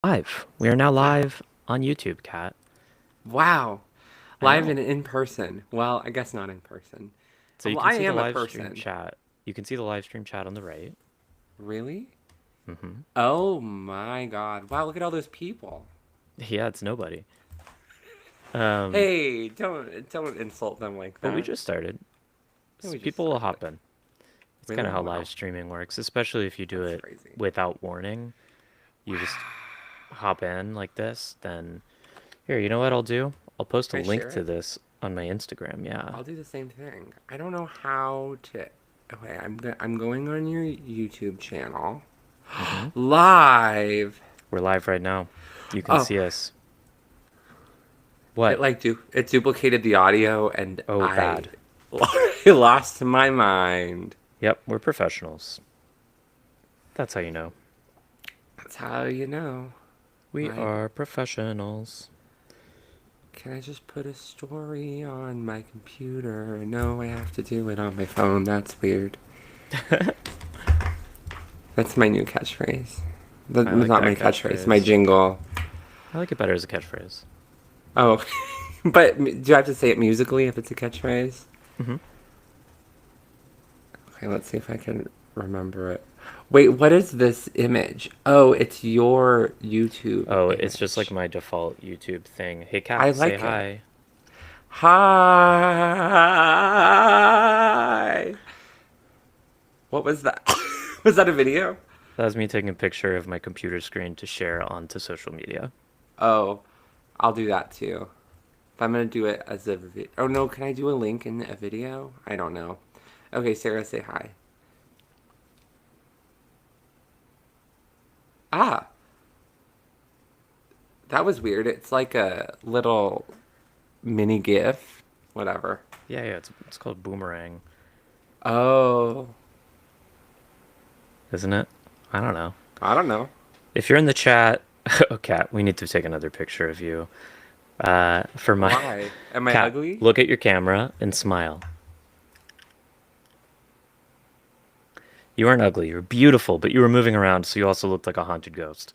Live. We are now Wow. live on YouTube, Kat. Wow. I Live know. and in person. Well, I guess not in person. So you Well, can I see the am a live stream person. chat. You can see the live stream chat on the right. Really? hmm Oh my God. Wow, look at all those people. Yeah, it's nobody. Um, Hey, don't insult them like but we that. just started. Yeah, we just People will started. hop in. It's kind Really? of how live Wow. streaming works, especially if you do That's it crazy. without warning. You just Wow. hop in like this. Then here, you know what I'll do? I'll post a Can I link share to it? this on my Instagram. Yeah. I'll do the same thing. I don't know how to. Okay, I'm going on your YouTube channel. hmm Live. We're live right now. You can Oh, see us. What? it duplicated the audio and Oh, I bad. lost my mind. Yep, we're professionals. That's how you know. That's how you know. We My are professionals. Can I just put a story on my computer? No, I have to do it on my phone. That's weird. That's my new catchphrase. That's I like not that my catchphrase, my catchphrase. jingle. I like it better as a catchphrase. Oh, but do I have to say it musically if it's a catchphrase? hmm Okay, let's see if I can remember it. Wait, what is this image? Oh, it's your YouTube Oh, it's just like image. my default YouTube thing. Hey, I cat, say like it. hi. Hi. What was that? Was that a video? That was me taking a picture of my computer screen to share onto social media. Oh, I'll do that too. If I'm gonna do it as a video. Oh no, can I do a link in a video? I don't know. Okay, Sarah, say hi. Ah, that was weird. It's like a little mini GIF. Whatever. Yeah, it's called Boomerang, Oh, isn't it? I don't know. I don't know. If you're in the chat, oh, cat, we need to take another picture of you. For my Why? Am I cat, ugly? look at your camera and smile. You aren't ugly. You're beautiful, but you were moving around, so you also looked like a haunted ghost.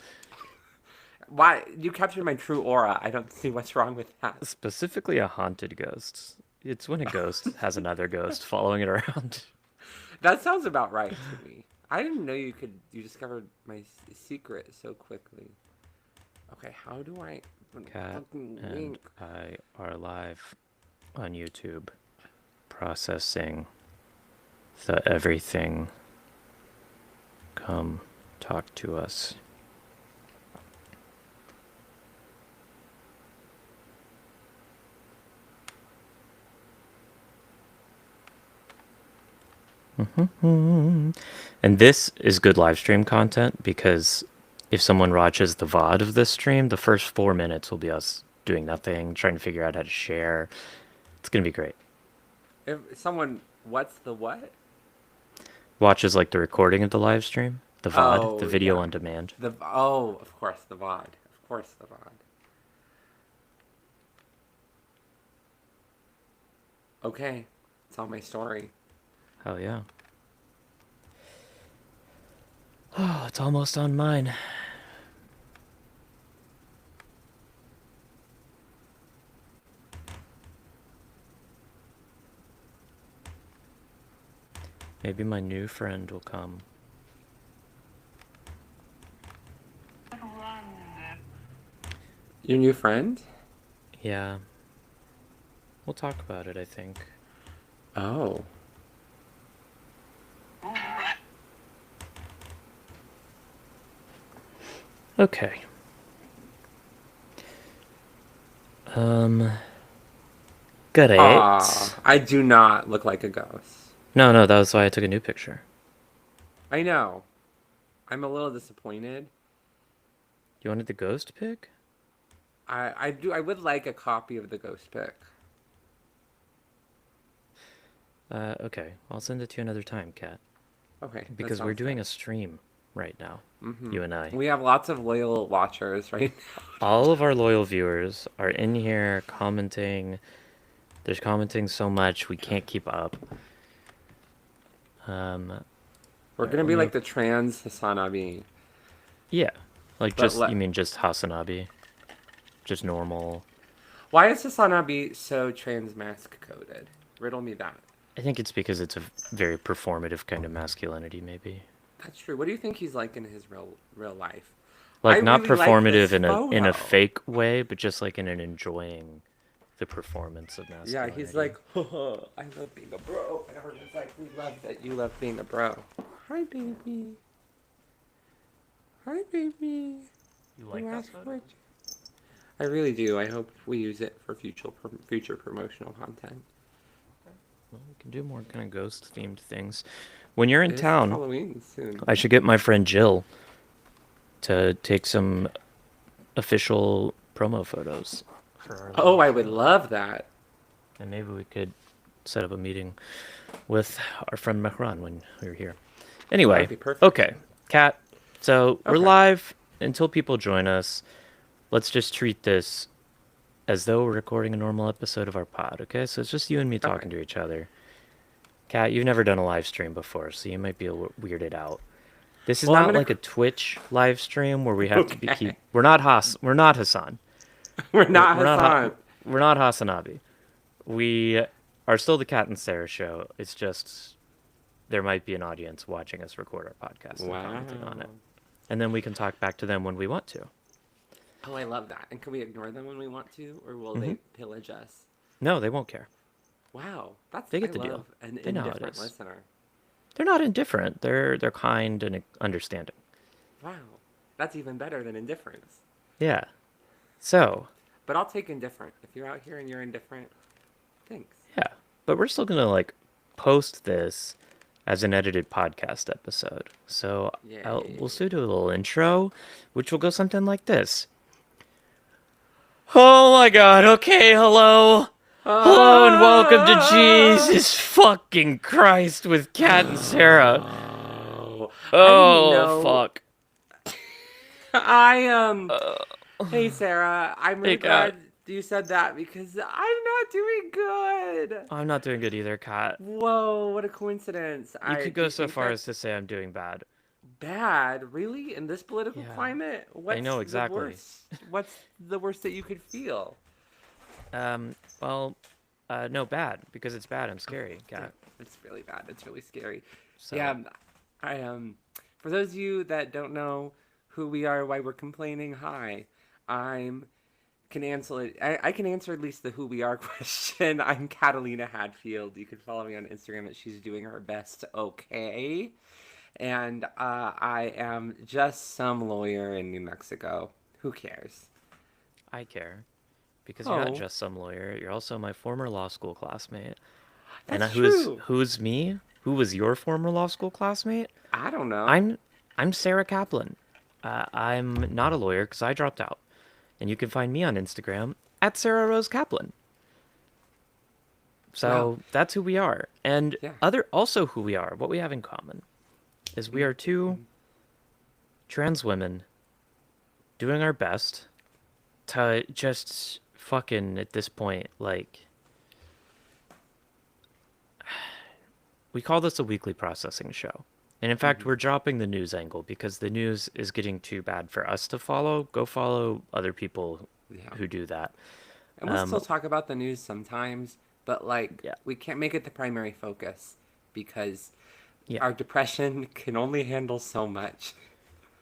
Why? You captured my true aura. I don't see what's wrong with that. Specifically, a haunted ghost. It's when a ghost has another ghost following it around. That sounds about right to me. I didn't know you could. You discovered my secret so quickly. Okay, how do I Cat fucking and link? I are live on YouTube processing the everything. Come talk to us. And this is good live stream content because if someone watches the VOD of this stream, the first 4 minutes will be us doing nothing, trying to figure out how to share. It's going to be great. If someone, what's the what? Watches like the recording of the live stream, the VOD, the Oh video yeah, on demand. of course the VOD, of course the VOD. Okay, tell my story. Hell yeah. Oh, it's almost on mine. Maybe my new friend will come. Your new friend? Yeah, we'll talk about it, I think. Oh, Okay. Um, great. I do not look like a ghost. No, that was why I took a new picture. I know. I'm a little disappointed. You wanted the ghost pic? I would like a copy of the ghost pic. Okay. I'll send it to you another time, Kat. Okay, that Because we're sounds doing good. a stream right now, Mm-hmm. you and I. We have lots of loyal watchers right All of our loyal viewers are in here commenting. There's commenting so much we can't keep up. All We're right, gonna let be me like open. the trans Hasanabi. Yeah. Like But just you mean just Hasanabi, just normal. why is Hasanabi so trans mask coded? Riddle me that. I think it's because it's a very performative kind of masculinity, maybe. That's true. What do you think he's like in his real life? I Like not really like performative this in a photo. fake way, but just like in an enjoying the performance of Yeah, he's masculinity. like, oh, I love being a bro. And everyone's like, we love that you love being a bro. Hi, baby. Hi, baby. You You like that asked photo? for it. I really do. I hope we use it for future promotional content. Well, we can do more kind of ghost themed things. When you're in It is town, Halloween soon. I should get my friend Jill to take some official promo photos for our Oh, live I would show. love that. And maybe we could set up a meeting with our friend Mehran when we were here. That would Anyway, be perfect. okay, Kat. So we're Okay. live until people join us. Let's just treat this as though we're recording a normal episode of our pod, okay? So it's just you and me Okay. talking to each other. Kat, you've never done a live stream before, so you might be weirded out. This is Well, I'm not gonna. like a Twitch live stream where we have to be keep. Okay. We're not Hassan. We're We're, not we're not Hassan. we're not Hasanabi. We are still the Cat and Sarah show. It's just there might be an audience watching us record our podcast and Wow. commenting on it, and then we can talk back to them when we want to. Oh, I love that. And can we ignore them when we want to, or will Hmm. they pillage us? No, they won't care. Wow, that's They I get the deal. love an They know how it indifferent is. listener. They're not indifferent. They're kind and understanding. Wow, that's even better than indifference. Yeah. So But I'll take indifferent. If you're out here and you're indifferent, thanks. yeah, but we're still gonna like post this as an edited podcast episode. So we'll Yay. still do a little intro, which will go something like this. Oh my god, okay, hello. Hello and welcome to Ah! Jesus fucking Christ with Kat and Sarah. Oh, I didn't Oh, know. fuck. I Uh, Hey Sarah, I'm hey, really Kat. glad you said that because I'm not doing good. I'm not doing good either, Kat. Whoa, what a coincidence. You I could do go you so think far as that's to say I'm doing bad. bad? Really? In this political Yeah, climate? I What's know the exactly. worst? What's the worst that you could feel? Well, no, bad, because it's bad. I'm scary, Yeah, Kat. it's really bad. It's really scary. Yeah, So, I for those of you that don't know who we are, why we're complaining, hi. I'm can answer it. I can answer at least the who we are question. I'm Catalina Hadfield. You can follow me on Instagram at she's doing her best. Okay, and I am just some lawyer in New Mexico. Who cares? I care. Because you're not Oh, just some lawyer, you're also my former law school classmate. And that's true. who's me? Who was your former law school classmate? I don't know. I'm I'm Sarah Kaplan. I'm not a lawyer because I dropped out. And you can find me on Instagram at Sarah Rose Kaplan. Wow. So that's who we are. And Yeah. other also who we are, what we have in common is we are two Mm-hmm. trans women doing our best to just fucking at this point like we call this a weekly processing show. And in fact, Mm-hmm. we're dropping the news angle because the news is getting too bad for us to follow. Go follow other people Yeah. who do that. And we'll still Um, talk about the news sometimes, but like yeah, we can't make it the primary focus because yeah, our depression can only handle so much.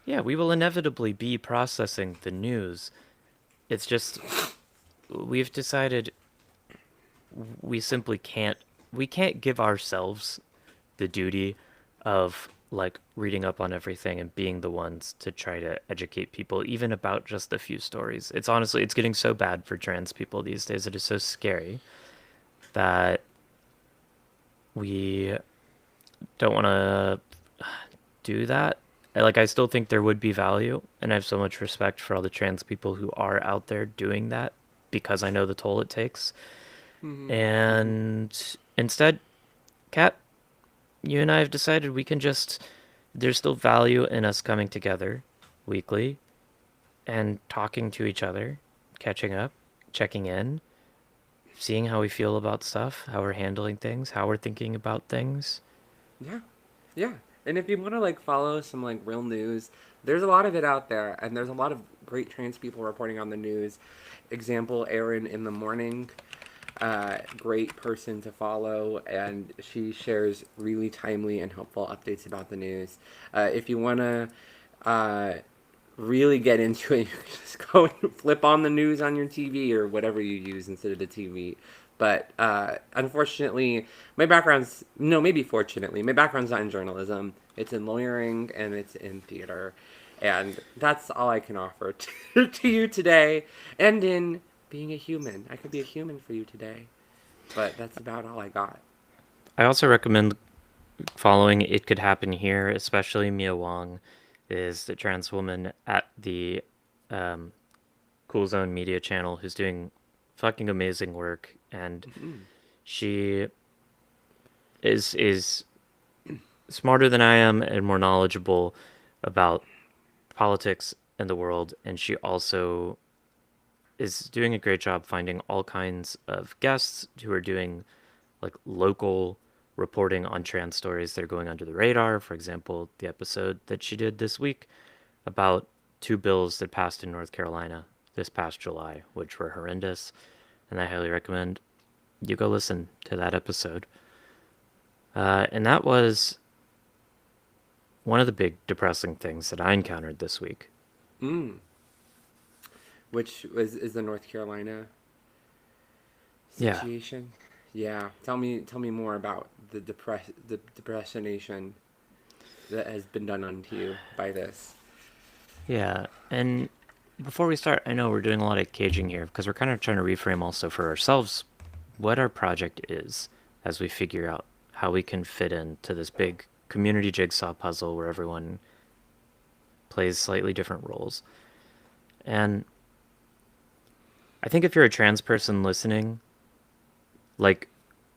yeah. We will inevitably be processing the news. It's just we've decided we simply can't. We can't give ourselves the duty of like reading up on everything and being the ones to try to educate people even about just a few stories. It's honestly it's getting so bad for trans people these days. It is so scary that we don't want to do that. Like I still think there would be value and I have so much respect for all the trans people who are out there doing that because I know the toll it takes. Mm-hmm. Mm-hmm. And instead, Kat, you and I have decided we can just there's still value in us coming together weekly and talking to each other, catching up, checking in, seeing how we feel about stuff, how we're handling things, how we're thinking about things. Yeah. Yeah. And if you want to like follow some like real news, there's a lot of it out there, and there's a lot of great trans people reporting on the news. Example: Erin in the morning, great person to follow, and she shares really timely and helpful updates about the news. If you want to uh, really get into it, you can just go and flip on the news on your TV or whatever you use instead of the TV. But unfortunately, my background's no, maybe fortunately, my background's not in journalism. It's in lawyering and it's in theater, and that's all I can offer to you today. And in being a human, I could be a human for you today, but that's about all I got. I also recommend following It Could Happen Here, especially Mia Wong, is the trans woman at the um, Cool Zone Media channel who's doing fucking amazing work, and Mm-hmm. she is smarter than I am and more knowledgeable about politics and the world, and she also is doing a great job finding all kinds of guests who are doing like local reporting on trans stories that are going under the radar. For example, the episode that she did this week about two bills that passed in North Carolina this past July, which were horrendous, and I highly recommend you go listen to that episode. And that was one of the big depressing things that I encountered this week. Mm. Which is the North Carolina Yeah, situation? Yeah, tell me more about the depressionation that has been done unto you by this. yeah. And before we start, I know we're doing a lot of caging here because we're kind of trying to reframe also for ourselves what our project is as we figure out how we can fit into this big community jigsaw puzzle where everyone plays slightly different roles. And I think if you're a trans person listening, like,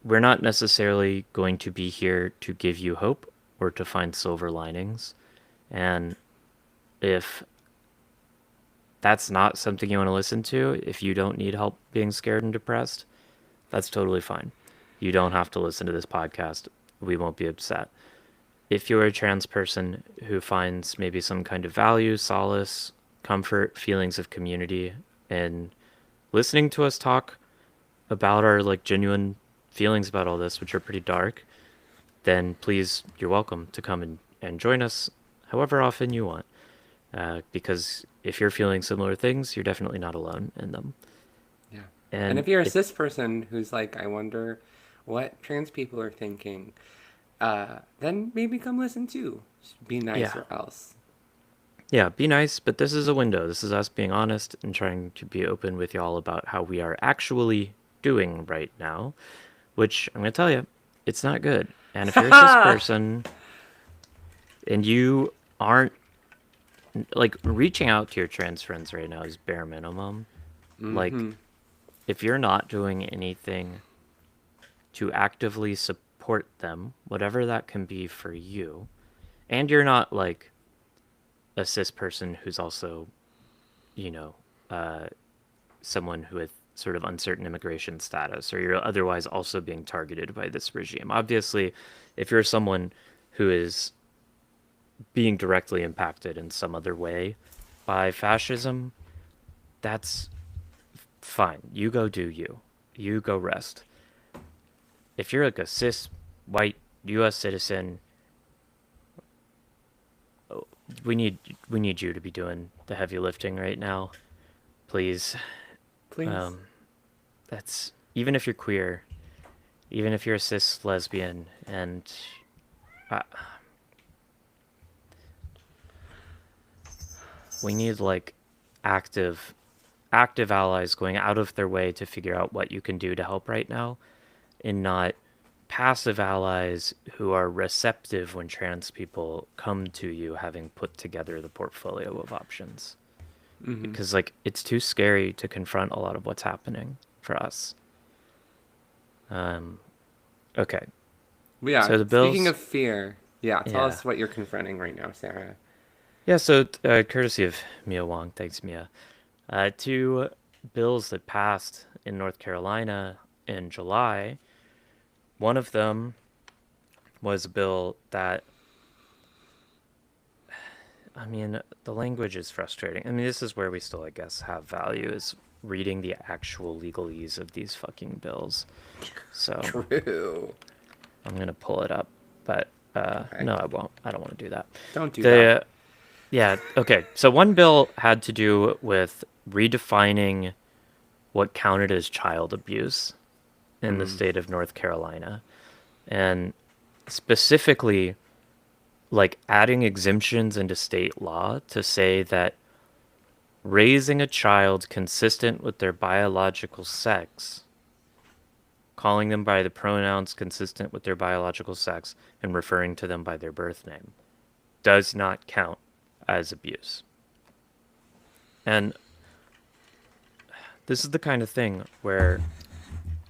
we're not necessarily going to be here to give you hope or to find silver linings. And if that's not something you want to listen to, if you don't need help being scared and depressed, that's totally fine. You don't have to listen to this podcast. We won't be upset. If you're a trans person who finds maybe some kind of value, solace, comfort, feelings of community, and listening to us talk about our like genuine feelings about all this, which are pretty dark, then please, you're welcome to come and join us however often you want. Because if you're feeling similar things, you're definitely not alone in them. Yeah. And And if you're a it, cis person who's like, I wonder what trans people are thinking, then maybe come listen too. Just be nice yeah, or else. yeah, be nice, but this is a window. This is us being honest and trying to be open with y'all about how we are actually doing right now, which I'm going to tell you, it's not good. And if you're a cis person and you aren't like reaching out to your trans friends right now is bare minimum. Like, Mm-hmm. if you're not doing anything to actively support them, whatever that can be for you, and you're not like a cis person who's also, you know, uh, someone who with sort of uncertain immigration status, or you're otherwise also being targeted by this regime. Obviously, if you're someone who is being directly impacted in some other way by fascism, that's fine. You go do you. You go rest. If you're like a cis white U.S. citizen, we need you to be doing the heavy lifting right now, please. Please. Um, that's even if you're queer, even if you're a cis lesbian, and uh, we need like active active allies going out of their way to figure out what you can do to help right now, and not passive allies who are receptive when trans people come to you having put together the portfolio of options. Mm-hmm. Because, like, it's too scary to confront a lot of what's happening for us. Um, okay. Yeah. So the Speaking bills, of fear, yeah, tell yeah. us what you're confronting right now, Sarah. Yeah, so courtesy of Mia Wong, thanks, Mia. Two bills that passed in North Carolina in July. One of them was a bill that I mean, the language is frustrating. I mean, this is where we still, I guess, have value is reading the actual legalese of these fucking bills. So True. I'm gonna pull it up, but Okay. no, I won't. I don't want to do that. Don't do that. The Yeah, okay. So one bill had to do with redefining what counted as child abuse in the Mm. state of North Carolina, and specifically like adding exemptions into state law to say that raising a child consistent with their biological sex, calling them by the pronouns consistent with their biological sex, and referring to them by their birth name does not count as abuse. And this is the kind of thing where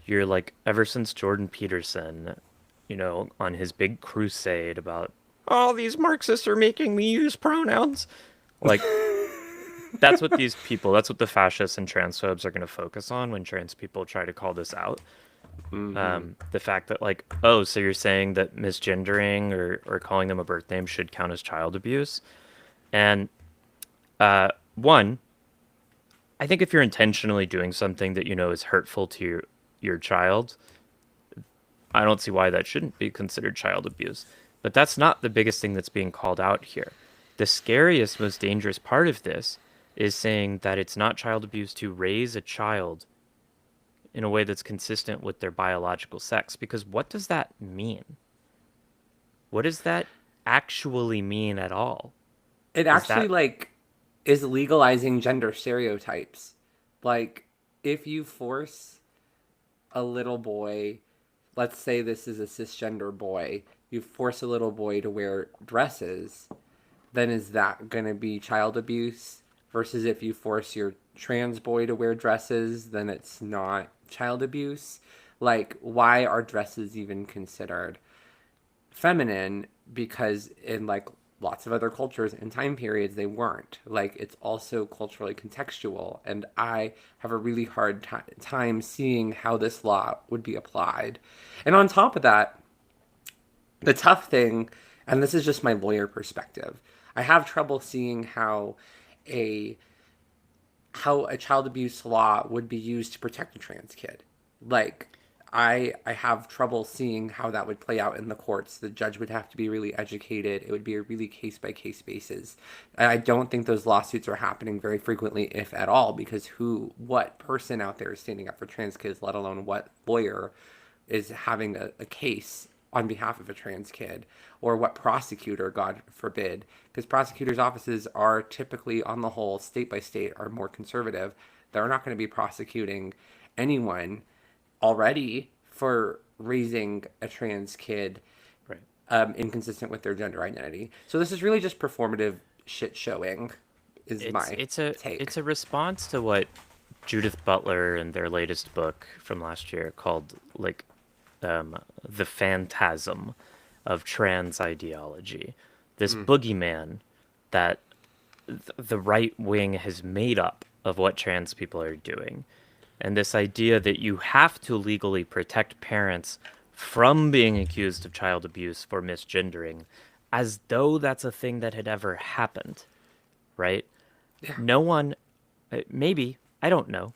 you're like, ever since Jordan Peterson, on his big crusade about, oh, these Marxists are making me use pronouns. Like, that's what the fascists and transphobes are going to focus on when trans people try to call this out. Mm-hmm. The fact that, like, oh, so you're saying that misgendering or calling them a birth name should count as child abuse. And one, I think if you're intentionally doing something that you know is hurtful to your child, I don't see why that shouldn't be considered child abuse. But that's not the biggest thing that's being called out here. The scariest, most dangerous part of this is saying that it's not child abuse to raise a child in a way that's consistent with their biological sex. Because what does that mean? What does that actually mean at all? It Is actually that like is legalizing gender stereotypes. Like if you force a little boy, let's say this is a cisgender boy, you force a little boy to wear dresses, then is that going to be child abuse? Versus if you force your trans boy to wear dresses, then it's not child abuse. Like, why are dresses even considered feminine? Because in like lots of other cultures and time periods, they weren't. Like, it's also culturally contextual. And I have a really hard time seeing how this law would be applied. And on top of that, the tough thing, and this is just my lawyer perspective, I have trouble seeing a how a child abuse law would be used to protect a trans kid. Like I have trouble seeing how that would play out in the courts. The judge would have to be really educated. It would be a really case by case basis. And I don't think those lawsuits are happening very frequently, if at all, because what person out there is standing up for trans kids, let alone what lawyer is having a case on behalf of a trans kid, or what prosecutor, God forbid, because prosecutors' offices are typically, on the whole, state by state, are more conservative. They're not going to be prosecuting anyone already for raising a trans kid right? inconsistent with their gender identity. So this is really just performative shit showing, is It's my it's a take. it's a response to what Judith Butler in their latest book from last year called like the phantasm of trans ideology. This Mm. boogeyman that the right wing has made up of what trans people are doing. And this idea that you have to legally protect parents from being accused of child abuse for misgendering, as though that's a thing that had ever happened, right? Yeah, No one, maybe, I don't know.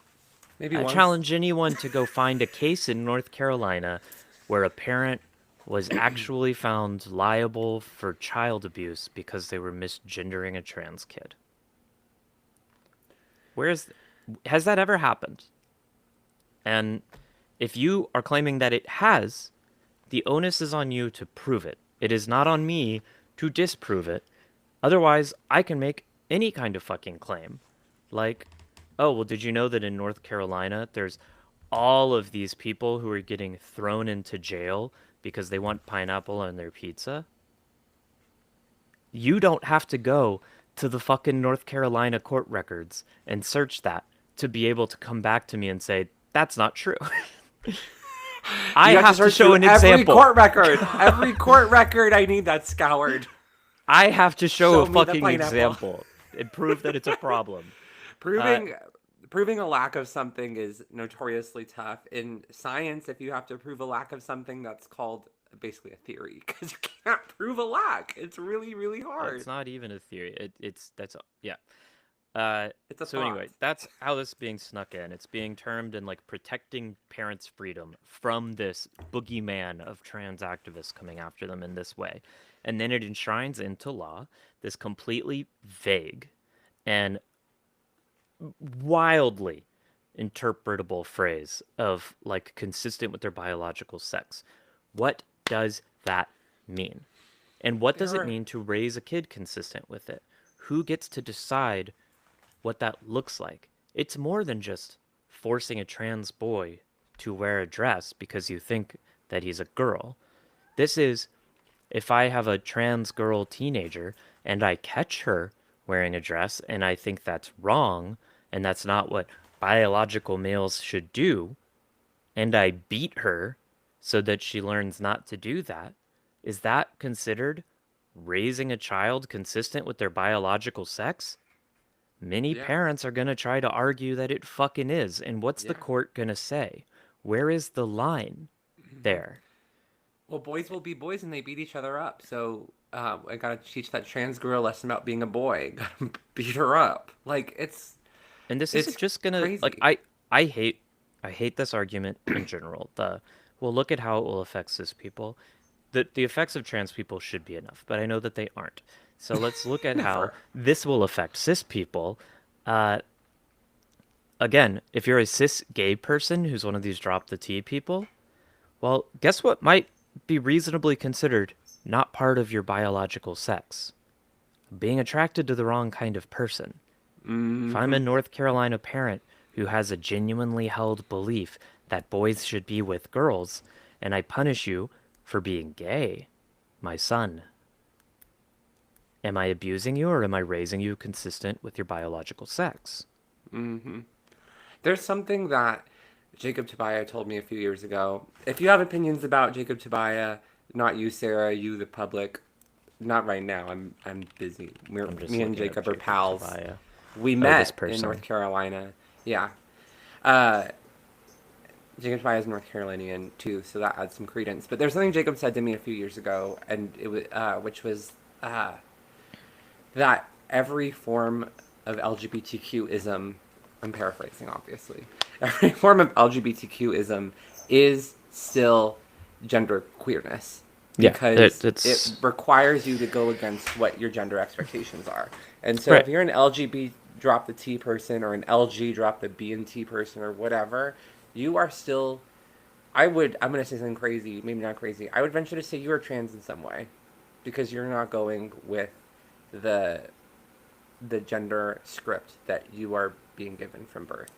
maybe I once. challenge anyone to go find a case in North Carolina where a parent was actually found liable for child abuse because they were misgendering a trans kid. Where's Has that ever happened? And if you are claiming that it has, the onus is on you to prove it. It is not on me to disprove it. Otherwise, I can make any kind of fucking claim. Like, oh, well, did you know that in North Carolina, there's all of these people who are getting thrown into jail because they want pineapple on their pizza? You don't have to go to the fucking North Carolina court records and search that to be able to come back to me and say, that's not true. I You have to have to search show through an every example. court record. Every court record, I need that scoured. I have to show a Show me the fucking pineapple. example and prove that it's a problem. Uh, proving proving a lack of something is notoriously tough. In science, if you have to prove a lack of something, that's called basically a theory because you can't prove a lack. It's really, really It's hard. not even a theory. It's that's yeah. Uh, It's a so anyway, thought. that's how this is being snuck in. It's being termed in like protecting parents' freedom from this boogeyman of trans activists coming after them in this way. And then it enshrines into law this completely vague and wildly interpretable phrase of like consistent with their biological sex. What does that mean? And what does There it are mean to raise a kid consistent with it? Who gets to decide what that looks like? It's more than just forcing a trans boy to wear a dress because you think that he's a girl. This is if I have a trans girl teenager and I catch her wearing a dress and I think that's wrong and that's not what biological males should do, and I beat her so that she learns not to do that, is that considered raising a child consistent with their biological sex? Many yeah, parents are going to try to argue that it fucking is. And what's the yeah. court going to say? Where is the line Hmm. there? Well, boys will be boys and they beat each other up. So I gotta teach that trans girl a lesson about being a boy. Gotta beat her up. Like And this isn't it's just going to like crazy. I hate I hate this argument in general. The well, look at how it will affect cis people. The effects of trans people should be enough, but I know that they aren't. So let's look at how Never. this will affect cis people. Uh, Again, if you're a cis gay person who's one of these drop the T people, well, guess what might be reasonably considered not part of your biological sex? Being attracted to the wrong kind of person. If I'm Hmm. a North Carolina parent who has a genuinely held belief that boys should be with girls, and I punish you for being gay, my son, am I abusing you or am I raising you consistent with your biological sex? Hmm. There's something that Jacob Tobiah told me a few years ago. If you have opinions about Jacob Tobiah, not you, Sarah, you, the public, not right now. I'm busy. I'm just Me and looking up Jacob are Jacob pals. Tobiah. We Oh, this met in North person. Carolina. Yeah. Uh, Jacob Tobiah is North Carolinian too, so that adds some credence. But there's something Jacob said to me a few years ago, and it was which was uh, that every form of LGBTQism, I'm paraphrasing obviously, every form of LGBTQism is still gender queerness Yeah, because it it's requires you to go against what your gender expectations are. And so right. if you're an LGB drop the T person or an LG drop the B and T person or whatever, you are still I'm gonna say something crazy, maybe not crazy. I would venture to say you are trans in some way because you're not going with the the gender script that you are being given from birth.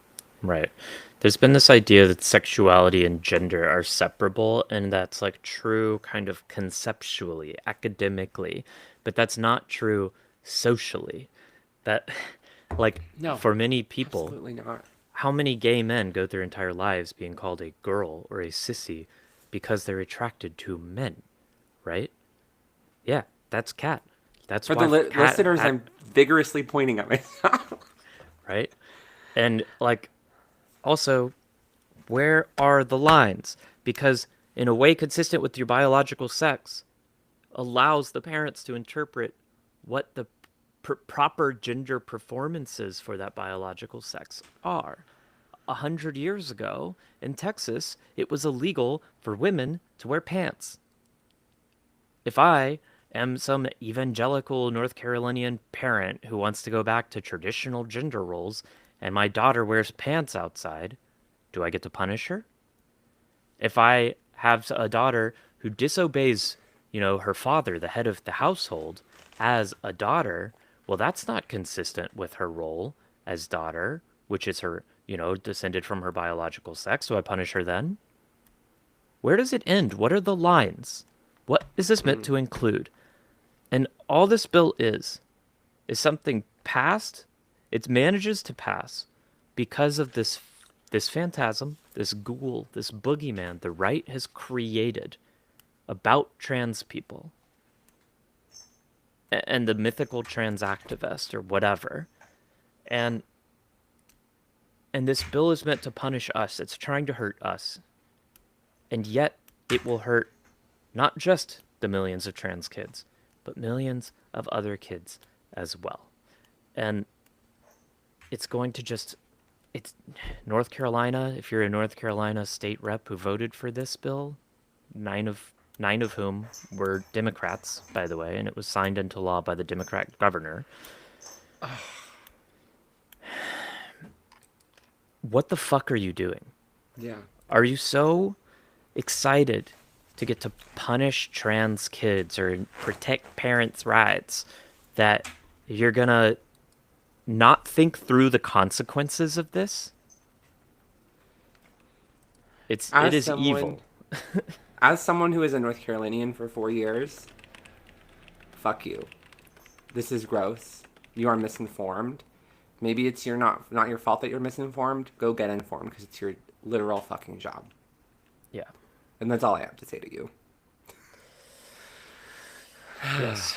Right. There's been this idea that sexuality and gender are separable, and that's like true kind of conceptually, academically, but that's not true socially. That, like, No, for many people, absolutely not. how many gay men go their entire lives being called a girl or a sissy because they're attracted to men, right? Yeah, that's cat. That's For the why cat listeners, had, I'm vigorously pointing at myself. right? And like, also, where are the lines? Because, in a way consistent with your biological sex, allows the parents to interpret what the proper gender performances for that biological sex are. 100 years ago in Texas, it was illegal for women to wear pants. If I am some evangelical North Carolinian parent who wants to go back to traditional gender roles and my daughter wears pants outside, do I get to punish her? If I have a daughter who disobeys, her father, the head of the household, as a daughter, well, that's not consistent with her role as daughter, which is her, descended from her biological sex. Do I punish her then? Where does it end? What are the lines? What is this meant to include? And all this bill is something passed. It manages to pass because of this phantasm, this ghoul, this boogeyman the right has created about trans people and the mythical trans activist or whatever. And and this bill is meant to punish us. It's trying to hurt us. And yet it will hurt Not just the millions of trans kids, but millions of other kids as well. And it's going to just it's North Carolina, if you're a North Carolina state rep who voted for this bill, nine of nine of whom were Democrats, by the way, and it was signed into law by the Democrat governor. What the fuck are you doing? Yeah. Are you so excited to get to punish trans kids or protect parents' rights that you're gonna not think through the consequences of this? It As is someone evil. as someone who is a North Carolinian for 4 years, fuck you. This is gross. You are misinformed. Maybe it's not your fault that you're misinformed. Go get informed because it's your literal fucking job. Yeah. And that's all I have to say to you. Yes.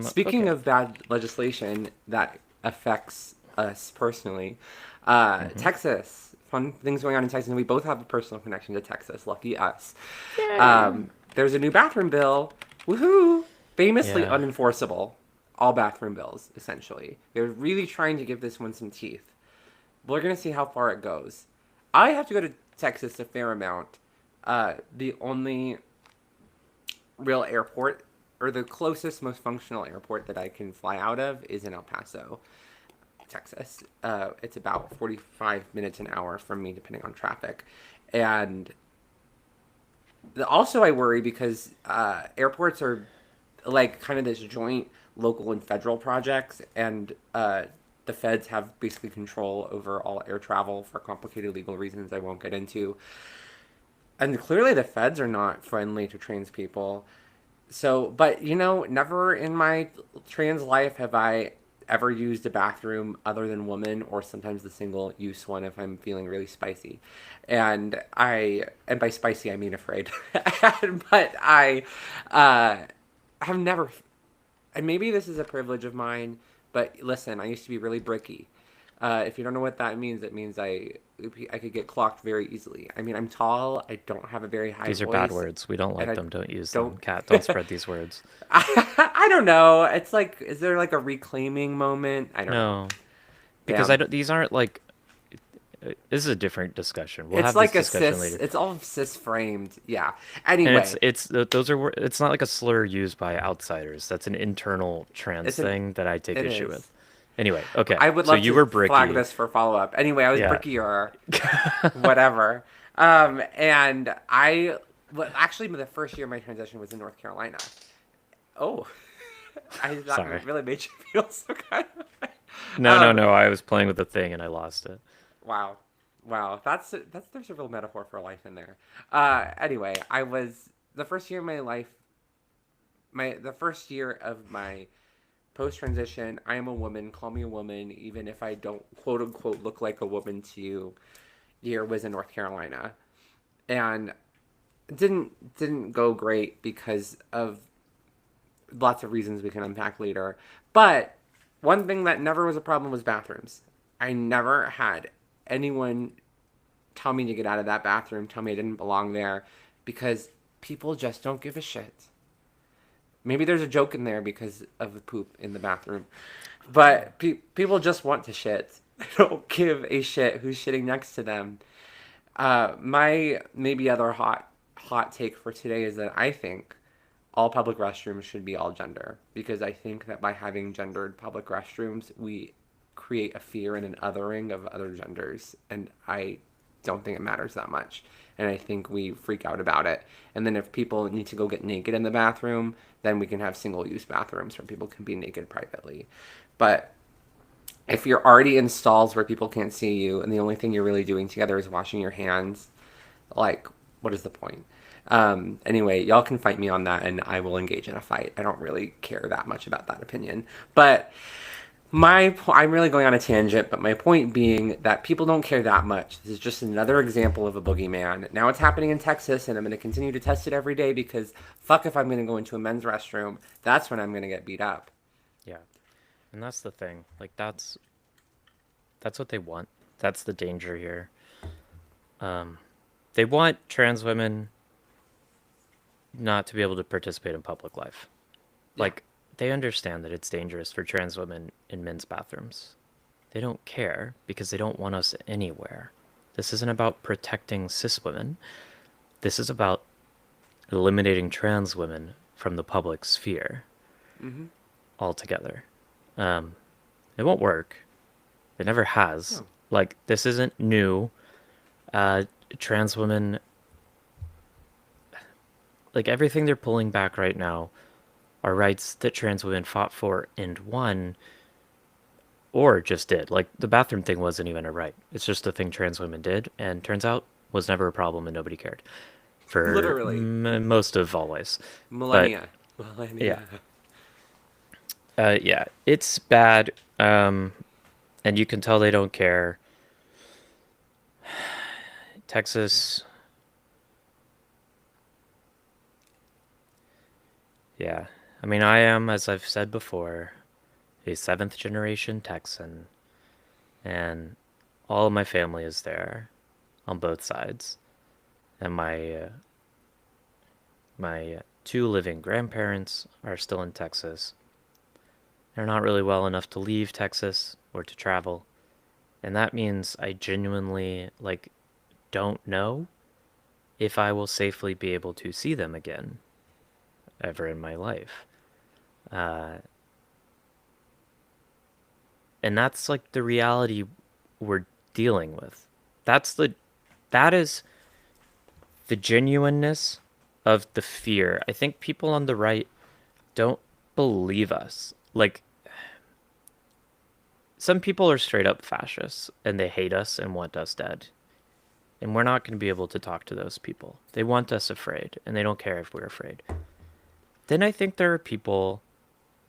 Speaking Okay. of bad legislation that affects us personally, Mm-hmm. Texas. Fun things going on in Texas. And we both have a personal connection to Texas. Lucky us. Yay. There's a new bathroom bill. Woohoo! Famously Yeah. unenforceable. All bathroom bills, essentially. They're really trying to give this one some teeth. We're going to see how far it goes. I have to go to Texas a fair amount. The only real airport, or the closest, most functional airport that I can fly out of, is in El Paso, Texas. It's about 45 minutes an hour from me, depending on traffic. And also, I worry because airports are like kind of this joint local and federal projects, and the feds have basically control over all air travel for complicated legal reasons I won't get into. And clearly, the feds are not friendly to trans people. So, but never in my trans life have I ever used a bathroom other than woman, or sometimes the single use one if I'm feeling really spicy. And by spicy I mean afraid. But I uh have never, and maybe this is a privilege of mine, but listen, I used to be really bricky. If you don't know what that means, it means I could get clocked very easily. I mean, I'm tall, I don't have a very high These are bad voice, words. We don't and like I them. Don't use don't. them. Cat, don't spread these words. I don't know. It's like, is there like a reclaiming moment? I don't know. No, because I Damn. don't. These aren't like. This is a different discussion. We'll It's have this like a discussion cis. later. It's all cis framed. Yeah. And Anyway, those are it's not like a slur used by outsiders. That's an internal trans it's an. thing that I take It issue with. is. Anyway, okay. I would So love you to were flag Bricky. this for follow up. Anyway, I was Yeah. brickier, whatever. And I, well, actually, the first year of my transition was in North Carolina. Oh, that Sorry. really made you feel so kind of. No, no, Um, no. I was playing with the thing and I lost it. wow, wow, that's there's a real metaphor for life in there. Anyway, I was the first year of my life, the first year of my post transition. I am a woman. Call me a woman, even if I don't quote unquote look like a woman to you. Year was in North Carolina, and didn't go great because of lots of reasons we can unpack later. But one thing that never was a problem was bathrooms. I never had anyone tell me to get out of that bathroom, tell me I didn't belong there, because people just don't give a shit. Maybe there's a joke in there because of the poop in the bathroom, but people just want to shit. They don't give a shit who's shitting next to them. My maybe other hot take for today is that I think all public restrooms should be all gender, because I think that by having gendered public restrooms, we create a fear and an othering of other genders, and I don't think it matters that much. And I think we freak out about it. And then if people need to go get naked in the bathroom, then we can have single use bathrooms where people can be naked privately. But if you're already in stalls where people can't see you and the only thing you're really doing together is washing your hands, like, what is the point? Anyway, y'all can fight me on that and I will engage in a fight. I don't really care that much about that opinion. But I'm really going on a tangent, but my point being that people don't care that much. This is just another example of a boogeyman. Now it's happening in Texas, and I'm going to continue to test it every day because fuck if I'm going to go into a men's restroom. That's when I'm going to get beat up. Yeah. And that's the thing. Like that's what they want. That's the danger here. They want trans women not to be able to participate in public life. Yeah. Like, they understand that it's dangerous for trans women in men's bathrooms. They don't care because they don't want us anywhere. This isn't about protecting cis women. This is about eliminating trans women from the public sphere Mm-hmm. altogether. Um, it won't work. It never has. No. Like, this isn't new. Uh, Trans women, like, everything they're pulling back right now are rights that trans women fought for and won, or just did. Like, the bathroom thing wasn't even a right. It's just a thing trans women did, and turns out was never a problem and nobody cared for Literally. most of always. But Millennia. yeah, Millennia. yeah, it's bad, and you can tell they don't care. Yeah. Texas, yeah. I mean, I am, as I've said before, a seventh generation Texan, and all of my family is there on both sides. And my two living grandparents are still in Texas. They're not really well enough to leave Texas or to travel, and that means I genuinely like don't know if I will safely be able to see them again ever in my life. Uh, and that's like the reality we're dealing with. That's the that is the genuineness of the fear. I think people on the right don't believe us. Like, some people are straight up fascists and they hate us and want us dead. And we're not going to be able to talk to those people. They want us afraid and they don't care if we're afraid. Then I think there are people,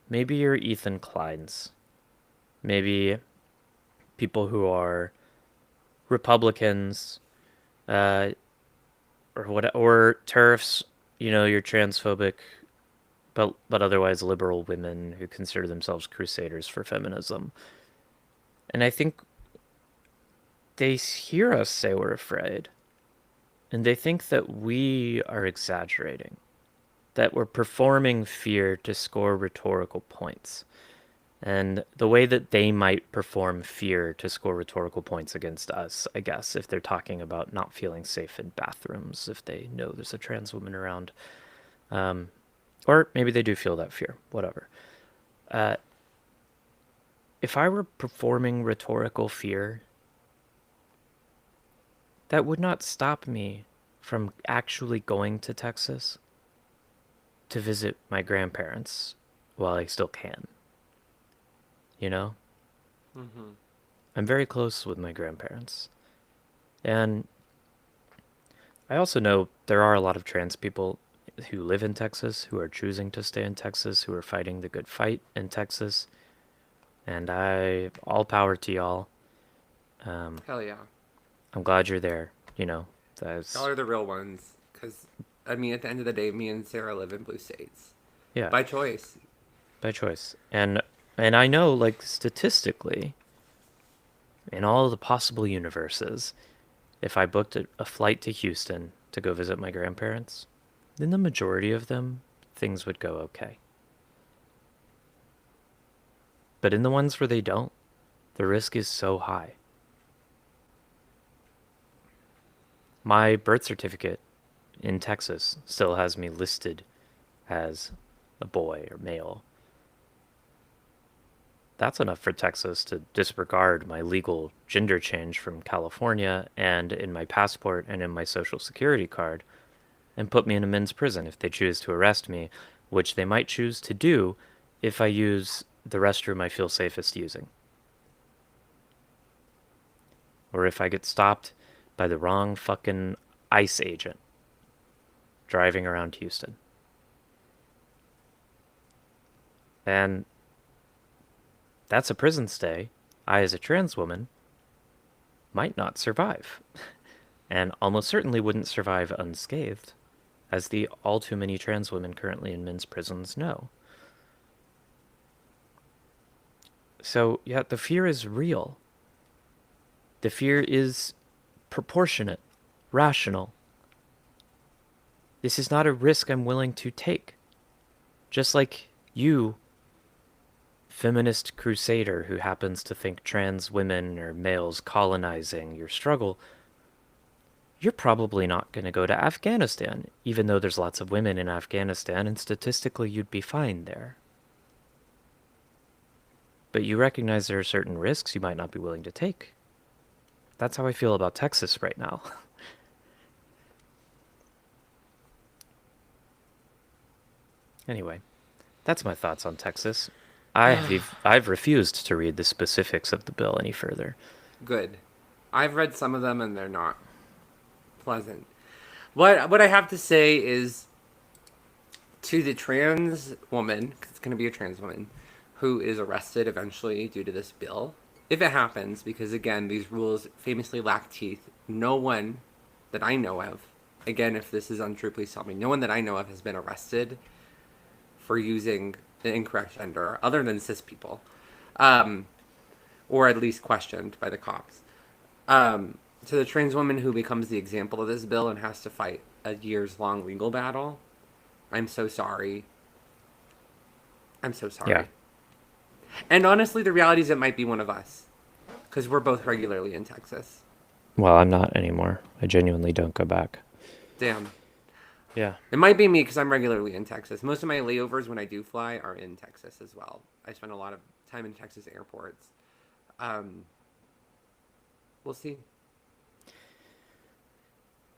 maybe you're Ethan Kleins, maybe people who are Republicans, uh, or TERFs, you're transphobic, but otherwise liberal women who consider themselves crusaders for feminism. And I think they hear us say we're afraid, and they think that we are exaggerating, that we're performing fear to score rhetorical points. And the way that they might perform fear to score rhetorical points against us, I guess, if they're talking about not feeling safe in bathrooms, if they know there's a trans woman around, um, or maybe they do feel that fear, whatever. Uh, if I were performing rhetorical fear, that would not stop me from actually going to Texas to visit my grandparents while I still can. You know? Mm-hmm. I'm very close with my grandparents. And I also know there are a lot of trans people who live in Texas, who are choosing to stay in Texas, who are fighting the good fight in Texas. And all power to y'all. Um, Hell yeah. I'm glad you're there. Y'all That's, are the real ones. Because, I mean, at the end of the day, me and Sarah live in blue states. yeah, By choice. by choice. And I know, like, statistically, in all of the possible universes, if I booked a flight to Houston to go visit my grandparents, in the majority of them, things would go okay. But in the ones where they don't, the risk is so high. My birth certificate in Texas still has me listed as a boy or male. That's enough for Texas to disregard my legal gender change from California and in my passport and in my social security card and put me in a men's prison if they choose to arrest me, which they might choose to do if I use the restroom I feel safest using. Or if I get stopped by the wrong fucking ICE agent driving around Houston. And that's a prison stay I, as a trans woman, might not survive. And almost certainly wouldn't survive unscathed, as the all too many trans women currently in men's prisons know. So, yeah, the fear is real. The fear is proportionate, rational. This is not a risk I'm willing to take. Just like you, feminist crusader who happens to think trans women or males colonizing your struggle, you're probably not going to go to Afghanistan, even though there's lots of women in Afghanistan and statistically you'd be fine there. But you recognize there are certain risks you might not be willing to take. That's how I feel about Texas right now. Anyway, that's my thoughts on Texas. I've refused to read the specifics of the bill any further. Good. I've read some of them and they're not pleasant. What I have to say is to the trans woman, 'cause it's going to be a trans woman, who is arrested eventually due to this bill, if it happens, because again, these rules famously lack teeth. No one that I know of, again, if this is untrue, please tell me, no one that I know of has been arrested for using the incorrect gender, other than cis people, um, or at least questioned by the cops. To the trans woman who becomes the example of this bill and has to fight a years long legal battle, I'm so sorry. I'm so Yeah. sorry. And honestly, the reality is it might be one of us because we're both regularly in Texas. Well, I'm not anymore. I genuinely don't go back. Damn. Yeah. It might be me because I'm regularly in Texas. Most of my layovers when I do fly are in Texas as well. I spend a lot of time in Texas airports. Um, we'll see.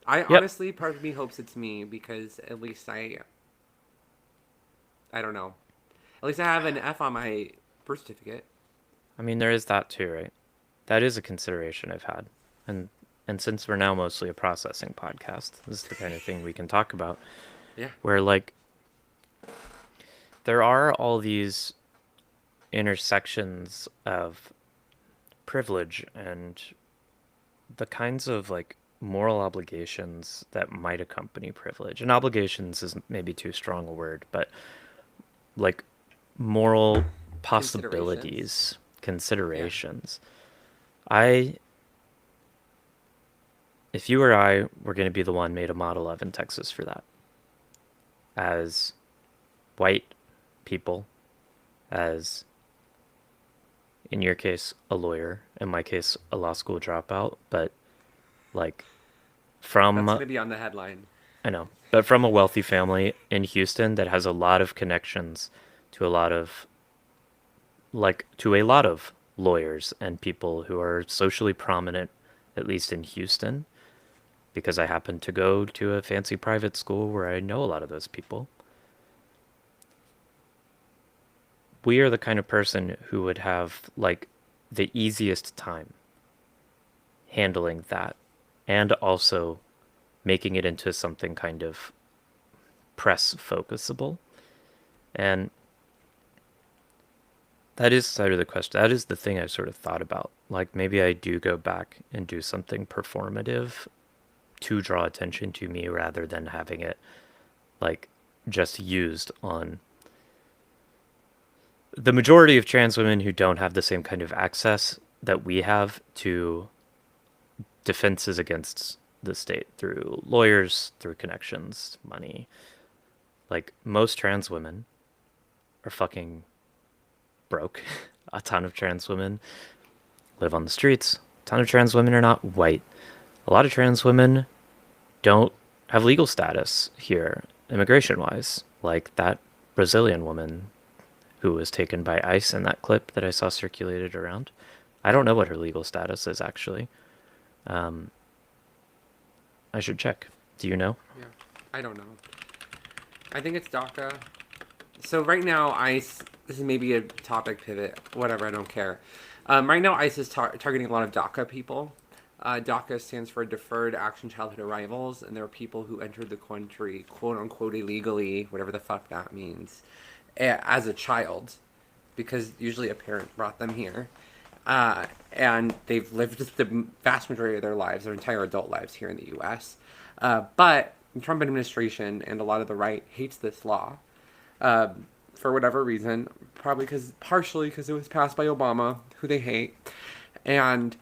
I Yep. honestly, part of me hopes it's me because at least I don't know. At least I have an F on my birth certificate. I mean, there is that too, right? That is a consideration I've had. And and since we're now mostly a processing podcast, this is the kind of thing we can talk about Yeah. where like there are all these intersections of privilege and the kinds of like moral obligations that might accompany privilege. And obligations is maybe too strong a word, but like moral Considerations. possibilities, Yeah. considerations. I, if you or I were going to be the one made a model of in Texas for that, as white people, as in your case, a lawyer, in my case, a law school dropout, but like That's from, going to be on the headline. I know, but from a wealthy family in Houston that has a lot of connections to a lot of, like, to a lot of lawyers and people who are socially prominent, at least in Houston, because I happen to go to a fancy private school where I know a lot of those people. We are the kind of person who would have, like, the easiest time handling that and also making it into something kind of press focusable. And that is side of the question. That is the thing I've sort of thought about. Like maybe I do go back and do something performative to draw attention to me rather than having it like just used on the majority of trans women who don't have the same kind of access that we have to defenses against the state through lawyers, through connections, money. Like most trans women are fucking broke. A ton of trans women live on the streets. A ton of trans women are not white. A lot of trans women don't have legal status here, immigration wise. Like that Brazilian woman who was taken by ICE in that clip that I saw circulated around. I don't know what her legal status is actually. Um, I should check. Do you know? Yeah. I don't know. I think it's DACA. So right now, ICE. This is maybe a topic pivot. Whatever. I don't care. Right now, ICE is targeting a lot of DACA people. DACA stands for Deferred Action Childhood Arrivals, and there are people who entered the country, quote unquote, illegally, whatever the fuck that means, as a child, because usually a parent brought them here. And they've lived the vast majority of their lives, their entire adult lives here in the U.S. But the Trump administration and a lot of the right hates this law for whatever reason, probably partially because it was passed by Obama, who they hate, and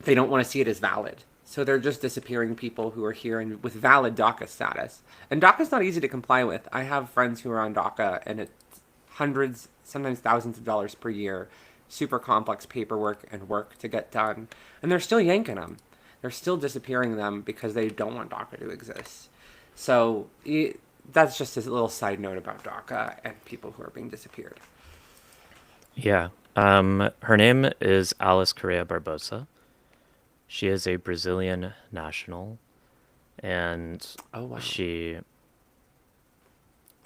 they don't want to see it as valid. So they're just disappearing people who are here and with valid DACA status. And DACA is not easy to comply with. I have friends who are on DACA, and it's hundreds, sometimes thousands of dollars per year, super complex paperwork and work to get done. And they're still yanking them. They're still disappearing them because they don't want DACA to exist. So that's just a little side note about DACA and people who are being disappeared. Yeah. Her name is Alice Correa Barbosa. She is a Brazilian national, and Oh, wow. she,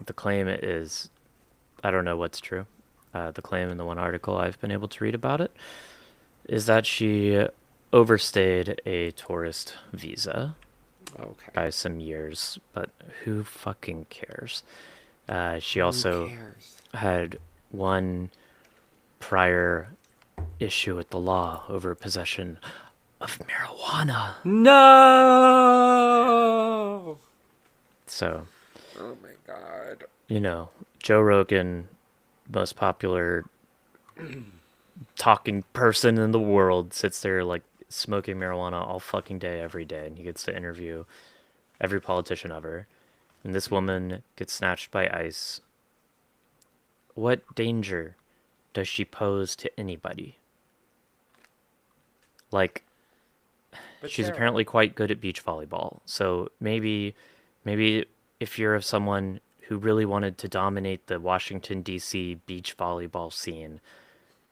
the claim is, I don't know what's true. The claim in the one article I've been able to read about it is that she overstayed a tourist visa Okay. by some years, but who fucking cares? She Who also cares? had one prior issue with the law over possession of marijuana. No! So, Oh my god. you know, Joe Rogan, most popular talking person in the world, sits there like smoking marijuana all fucking day, every day, and he gets to interview every politician ever. And this woman gets snatched by ICE. What danger does she pose to anybody? Like, But she's Sarah, apparently quite good at beach volleyball. So maybe if you're someone who really wanted to dominate the Washington, D.C. beach volleyball scene,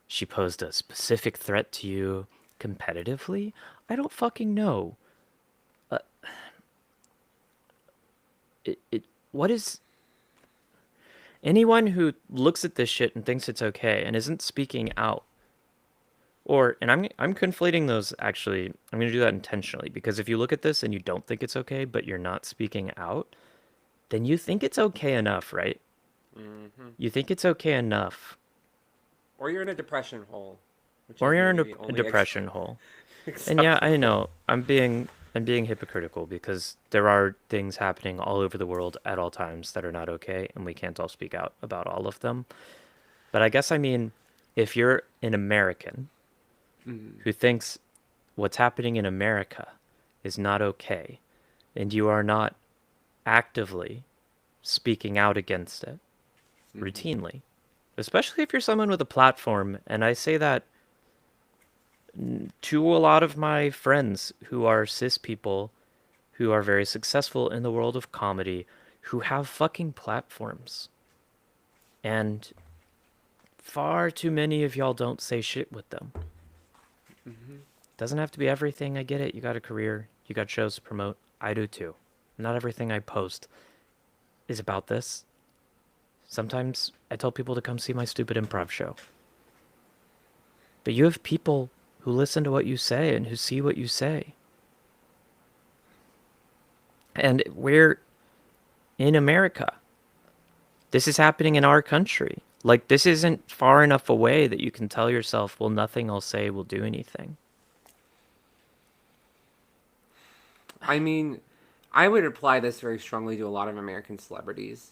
she posed a specific threat to you competitively? I don't fucking know. Uh, what is anyone who looks at this shit and thinks it's okay and isn't speaking out? Or, and I'm conflating those actually. I'm going to do that intentionally because if you look at this and you don't think it's okay, but you're not speaking out, then you think it's okay enough, right? hmm, You think it's okay enough, or you're in a depression hole, which or is you're maybe in the a only depression hole. And yeah, I acceptable. know I'm being hypocritical because there are things happening all over the world at all times that are not okay, and we can't all speak out about all of them. But I guess I mean, if you're an American Mm, who thinks what's happening in America is not okay, and you are not actively speaking out against it hmm. routinely, especially if you're someone with a platform, and I say that to a lot of my friends who are cis people who are very successful in the world of comedy who have fucking platforms. And far too many of y'all don't say shit with them. Hmm. Doesn't have to be everything, I get it. You got a career, you got shows to promote. I do too. Not everything I post is about this. Sometimes I tell people to come see my stupid improv show. But you have people who listen to what you say and who see what you say. And we're in America. This is happening in our country. Like, this isn't far enough away that you can tell yourself, well, nothing I'll say will do anything. I mean, I would apply this very strongly to a lot of American celebrities.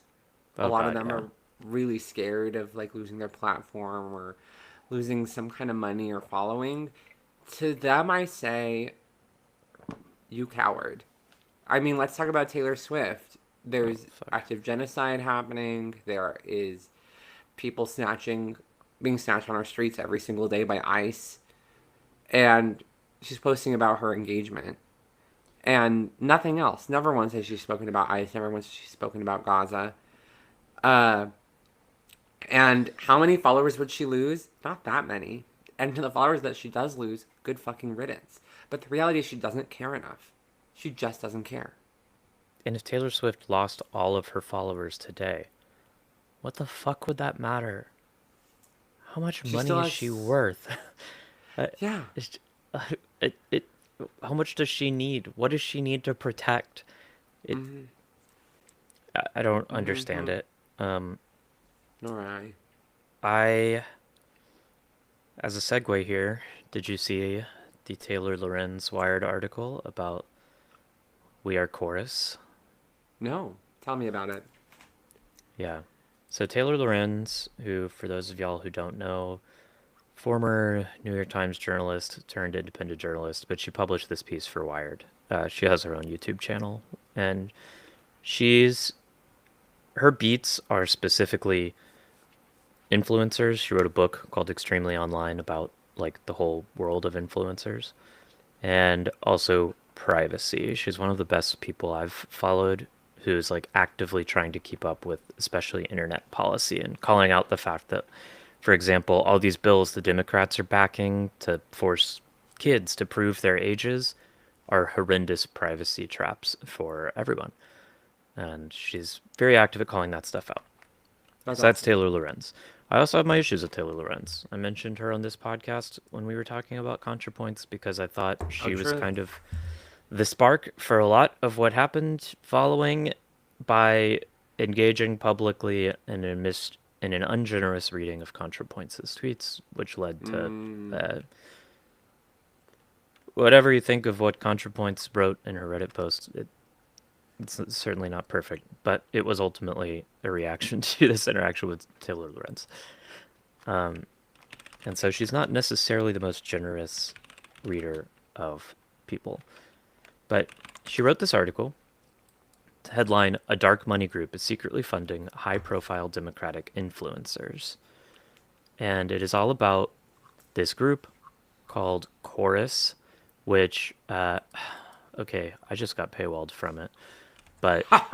A Oh, lot of God, them yeah. are really scared of like losing their platform or losing some kind of money or following. To them, I say, you coward. I mean, let's talk about Taylor Swift. Oh, There's fuck. active genocide happening. There is people being snatched on our streets every single day by ICE. And she's posting about her engagement. And nothing else. Never once has she spoken about ICE. Never once has she spoken about Gaza. Uh, and how many followers would she lose? Not that many. And to the followers that she does lose, good fucking riddance. But the reality is she doesn't care enough. She just doesn't care. And if Taylor Swift lost all of her followers today, what the fuck would that matter? How much She money still is she has, worth? uh, yeah. uh, it, how much does she need? What does she need to protect? It, Mm-hmm. I don't understand Mm-hmm. it. Um, Nor I. I, as a segue here, did you see the Taylor Lorenz Wired article about We Are Chorus? No. Tell me about it. Yeah. So Taylor Lorenz, who, for those of y'all who don't know, former New York Times journalist turned independent journalist, but she published this piece for Wired. She has her own YouTube channel, and she's her beats are specifically influencers. She wrote a book called Extremely Online about like the whole world of influencers and also privacy. She's one of the best people I've followed who's like actively trying to keep up with especially internet policy and calling out the fact that, for example, all these bills the Democrats are backing to force kids to prove their ages are horrendous privacy traps for everyone. And she's very active at calling that stuff out. That's So that's awesome. Taylor Lorenz. I also have my issues with Taylor Lorenz. I mentioned her on this podcast when we were talking about ContraPoints because I thought Oh, she was truth. kind of the spark for a lot of what happened following by engaging publicly in an ungenerous reading of ContraPoints' tweets, which led to Mm, uh, whatever you think of what ContraPoints wrote in her Reddit post. It's certainly not perfect, but it was ultimately a reaction to this interaction with Taylor Lorenz. Um, and so she's not necessarily the most generous reader of people. But she wrote this article to headline A Dark Money Group is Secretly Funding High Profile Democratic Influencers. And it is all about this group called Chorus, which, okay, I just got paywalled from it. But, fuck.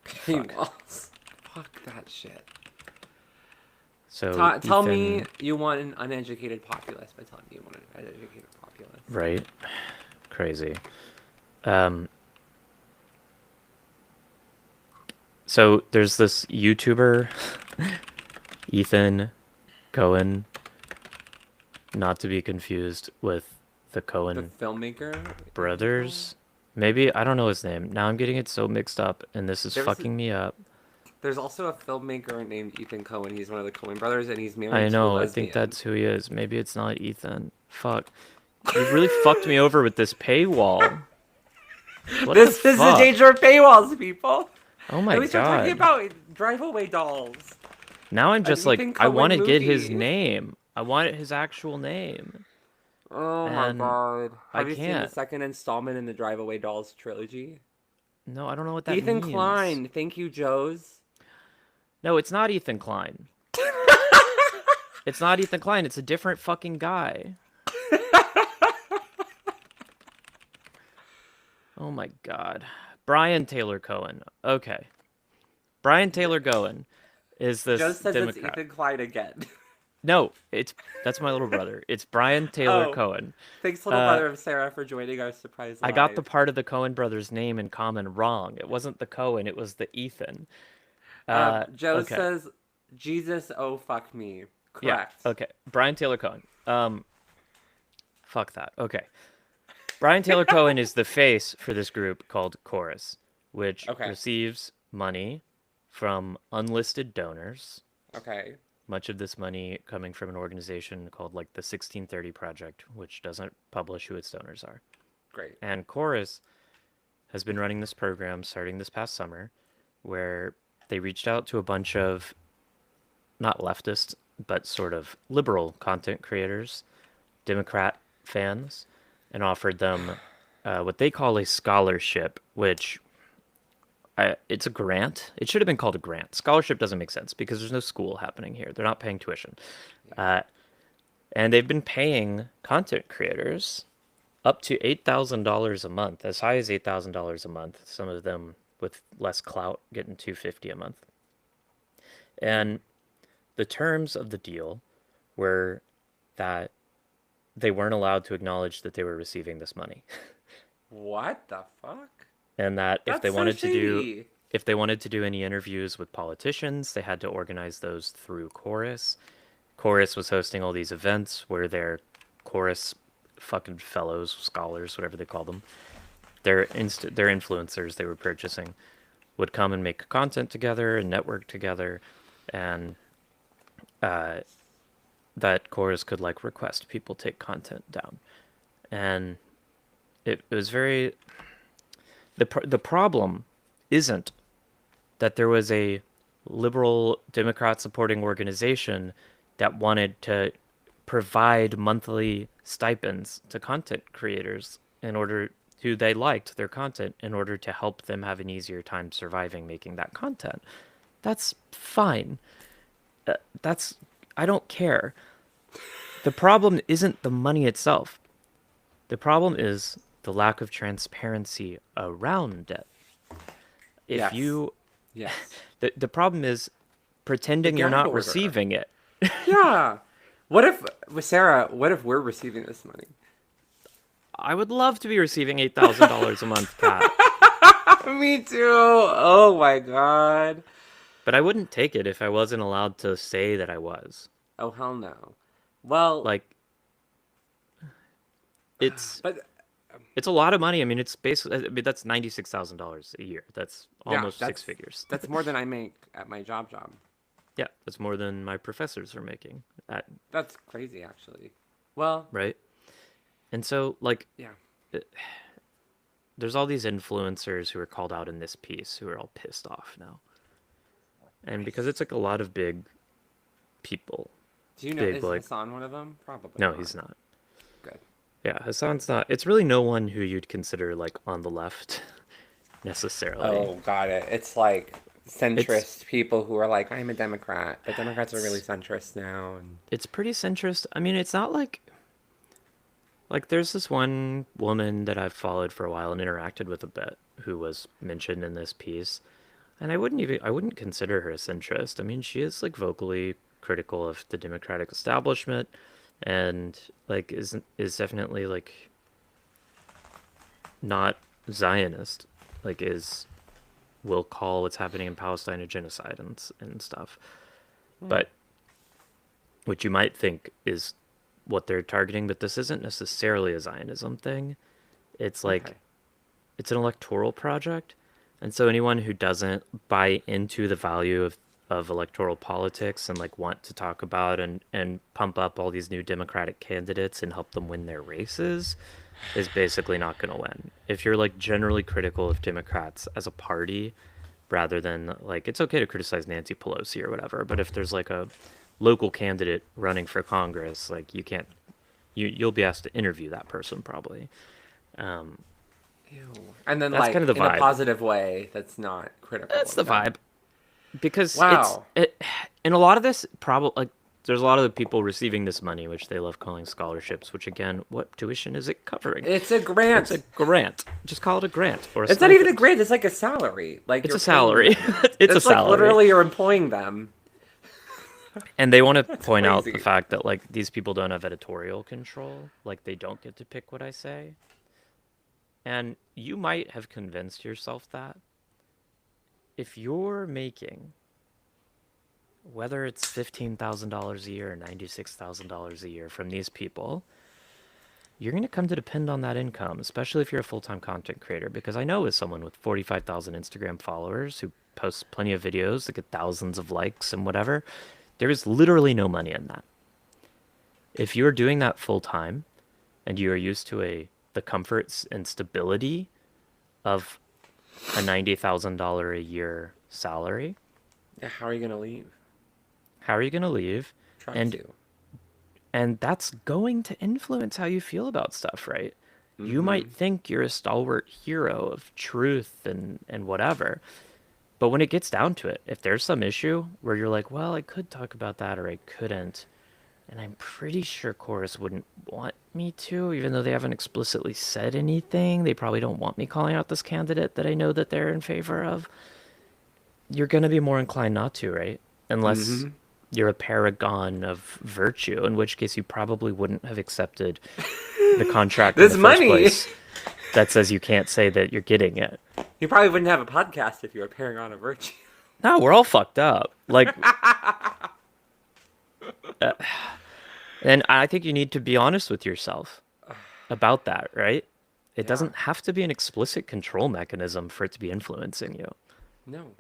paywalls. Fuck that shit. So Tell me Ethan, you want an uneducated populace by telling me you want an uneducated populace. right? Crazy. Um, so there's this YouTuber, Ethan Cohen, not to be confused with the The Cohen filmmaker, Ethan Cohen? brothers. Maybe, I don't know his name. Now I'm getting it so mixed up, and this is There's fucking me up. there's also a filmmaker named Ethan Cohen. He's one of the Cohen brothers, and he's married I to a know, I think lesbian. that's who he is. Maybe it's not Ethan. Fuck. You really fucked me over with this paywall. What the This is the fuck? danger of paywalls, people. Oh And my we start talking god. about drive-away dolls, Now I'm an just like, Ethan I Cohen want to get his movie. name. I want his actual name. Oh my And god. I Have you seen the can't. second installment in the Drive-Away Dolls trilogy? No, I don't know what that Ethan means. Klein, thank you, Joes. No, it's not Ethan Klein. It's not Ethan Klein. It's a different fucking guy. Oh my god. Brian Taylor Cohen. Okay. Brian Taylor Cohen is Joe this says it's Democrat. Ethan Klein again. No, it's that's my little brother. It's Brian Taylor Oh, Cohen. thanks, little Uh, brother of Sarah, for joining our surprise I got the live. part of the Cohen brothers' name in common wrong. It wasn't the Cohen, it was the Ethan. Joe Okay. says, Jesus, oh fuck me. Yeah, Correct. okay. Brian Taylor Cohen. Fuck that. Okay. Brian Taylor Cohen is the face for this group called Chorus, which Okay. receives money from unlisted donors, Okay. much of this money coming from an organization called like the 1630 Project, which doesn't publish who its donors are. Great. And Chorus has been running this program starting this past summer where they reached out to a bunch of not leftist, but sort of liberal content creators, Democrat fans, and offered them what they call a scholarship, which it's a grant. It should have been called a grant. Scholarship doesn't make sense because there's no school happening here. They're not paying tuition. Yeah. And they've been paying content creators up to $8,000 a month, as high as $8,000 a month. Some of them with less clout getting 250 a month. And the terms of the deal were that they weren't allowed to acknowledge that they were receiving this money. What the fuck? And that That's so shady. if they wanted to do any interviews with politicians, they had to organize those through Chorus. Chorus was hosting all these events where their Chorus fucking fellows, scholars, whatever they call them, their influencers they were purchasing would come and make content together and network together, and uh, that Chorus could like request people take content down, and it was very the problem isn't that there was a liberal Democrat supporting organization that wanted to provide monthly stipends to content creators in order who they liked their content in order to help them have an easier time surviving making that content. That's fine. That's I don't care. The problem isn't the money itself. The problem is the lack of transparency around it. If Yes. you Yes. the problem is The pretending you're gag not order. receiving it. Yeah. What if, Sarah, what if we're receiving this money? I would love to be receiving $8,000 a month, Kat, Me too. Oh my God. but I wouldn't take it if I wasn't allowed to say that I was. Oh, hell no. Well, Like it's but it's a lot of money. I mean, it's basically I mean that's $96,000 a year. That's yeah, almost six figures. that's more than I make at my job. Yeah, that's more than my professors are making at, That's crazy, actually. Well, right? And so like yeah. there's all these influencers who are called out in this piece who are all pissed off now. And because Nice. it's like a lot of big people, Do you know, big is like Hassan one of them? Probably no, not. he's not. Good. Yeah, Hassan's not. It's really no one who you'd consider like on the left necessarily. Oh, got it. It's like It's centrist people who are like, I'm a Democrat, but Democrats are really it's centrist now. And it's pretty centrist. I mean, it's not like there's this one woman that I've followed for a while and interacted with a bit who was mentioned in this piece, and I wouldn't consider her a centrist. I mean, she is like vocally critical of the Democratic establishment and like is definitely like not Zionist. Like is will call what's happening in Palestine a genocide and stuff. hmm, But which you might think is what they're targeting, but this isn't necessarily a Zionism thing. It's okay. like it's an electoral project. And so anyone who doesn't buy into the value of electoral politics and like want to talk about and pump up all these new Democratic candidates and help them win their races is basically not going to win. If you're like generally critical of Democrats as a party, rather than like it's okay to criticize Nancy Pelosi or whatever, but if there's like a local candidate running for Congress, like you can't you'll be asked to interview that person probably. Um, Ew. And then, that's kind like, of the in a vibe. positive way that's not critical That's of the them. vibe because Wow. in a lot of this probably like there's a lot of the people receiving this money, which they love calling scholarships. Which again, what tuition is it covering? It's a It's a grant. grant. Just call it a grant or a It's not even a stipend. grant, it's like a salary. Like, It's you're a paying salary. them. It's a It's like salary. literally you're employing them. And they want to That's point out the crazy. fact that like these people don't have editorial control, like they don't get to pick what I say. And you might have convinced yourself that if you're making whether it's $15,000 a year or $96,000 a year from these people, you're going to come to depend on that income, especially if you're a full-time content creator because I know as someone with 45,000 Instagram followers who posts plenty of videos that get thousands of likes and whatever, there is literally no money in that. If you're doing that full time and you are used to a the comforts and stability of a $90,000 a year salary, Yeah, how are you gonna leave? how are you going to leave? Try And to. that's going to influence how you feel about stuff, right? You Mm-hmm. might think you're a stalwart hero of truth and whatever, but when it gets down to it, if there's some issue where you're like, well, I could talk about that or I couldn't, and I'm pretty sure Chorus wouldn't want me to, even though they haven't explicitly said anything. They probably don't want me calling out this candidate that I know that they're in favor of. You're going to be more inclined not to, right? Unless Mm-hmm. you're a paragon of virtue, in which case you probably wouldn't have accepted the contract in This the first money! place that says you can't say that you're getting it. You probably wouldn't have a podcast if you were pairing on a virtue. No, we're all fucked up. Like, and I think you need to be honest with yourself about that, right? It Yeah. doesn't have to be an explicit control mechanism for it to be influencing you. No.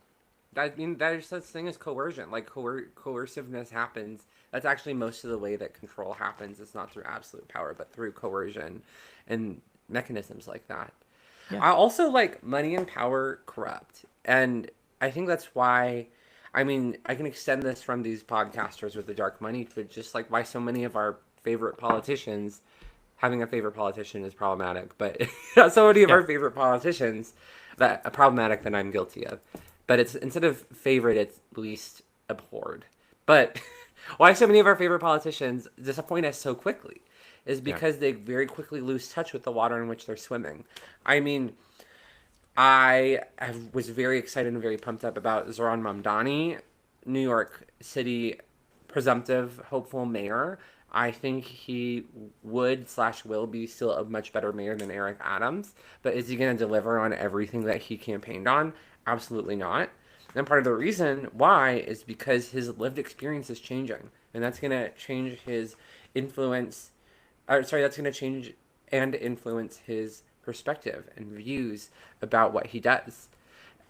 I mean, there's such thing as coercion. Like, coerciveness happens. That's actually most of the way that control happens. It's not through absolute power, but through coercion and mechanisms like that. Yeah. I also like money and power corrupt. And I think that's why, I mean, I can extend this from these podcasters with the dark money, but just like why so many of our favorite politicians, having a favorite politician is problematic, but so many of Yeah. our favorite politicians that are problematic that I'm guilty of. But it's instead of favorite, it's least abhorred. But why so many of our favorite politicians disappoint us so quickly is Yeah. because they very quickly lose touch with the water in which they're swimming. I mean, was very excited and very pumped up about Zoran Mamdani, New York City presumptive hopeful mayor. I think he would slash will be still a much better mayor than Eric Adams. But is he going to deliver on everything that he campaigned on? Absolutely not. And part of the reason why is because his lived experience is changing, and that's going to change his influence. Or sorry, that's going to change and influence his perspective and views about what he does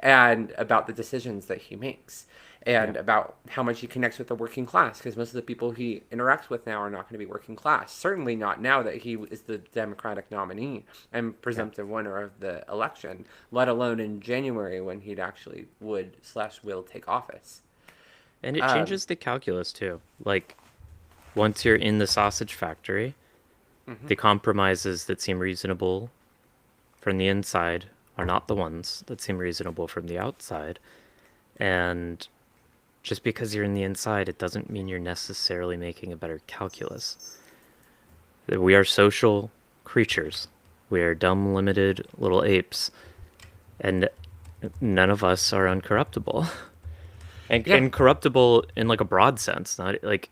and about the decisions that he makes Yeah. and about how much he connects with the working class because most of the people he interacts with now are not going to be working class. Certainly not now that he is the Democratic nominee and Yeah. presumptive winner of the election, let alone in January when he'd actually would slash will take office. And it Um, changes the calculus too. Like once you're in the sausage factory, mhm. the compromises that seem reasonable from the inside are not the ones that seem reasonable from the outside. And just because you're in the inside, it doesn't mean you're necessarily making a better calculus. We are social creatures. We are dumb, limited little apes, and none of us are uncorruptible. And Yeah, corruptible in like a broad sense, not like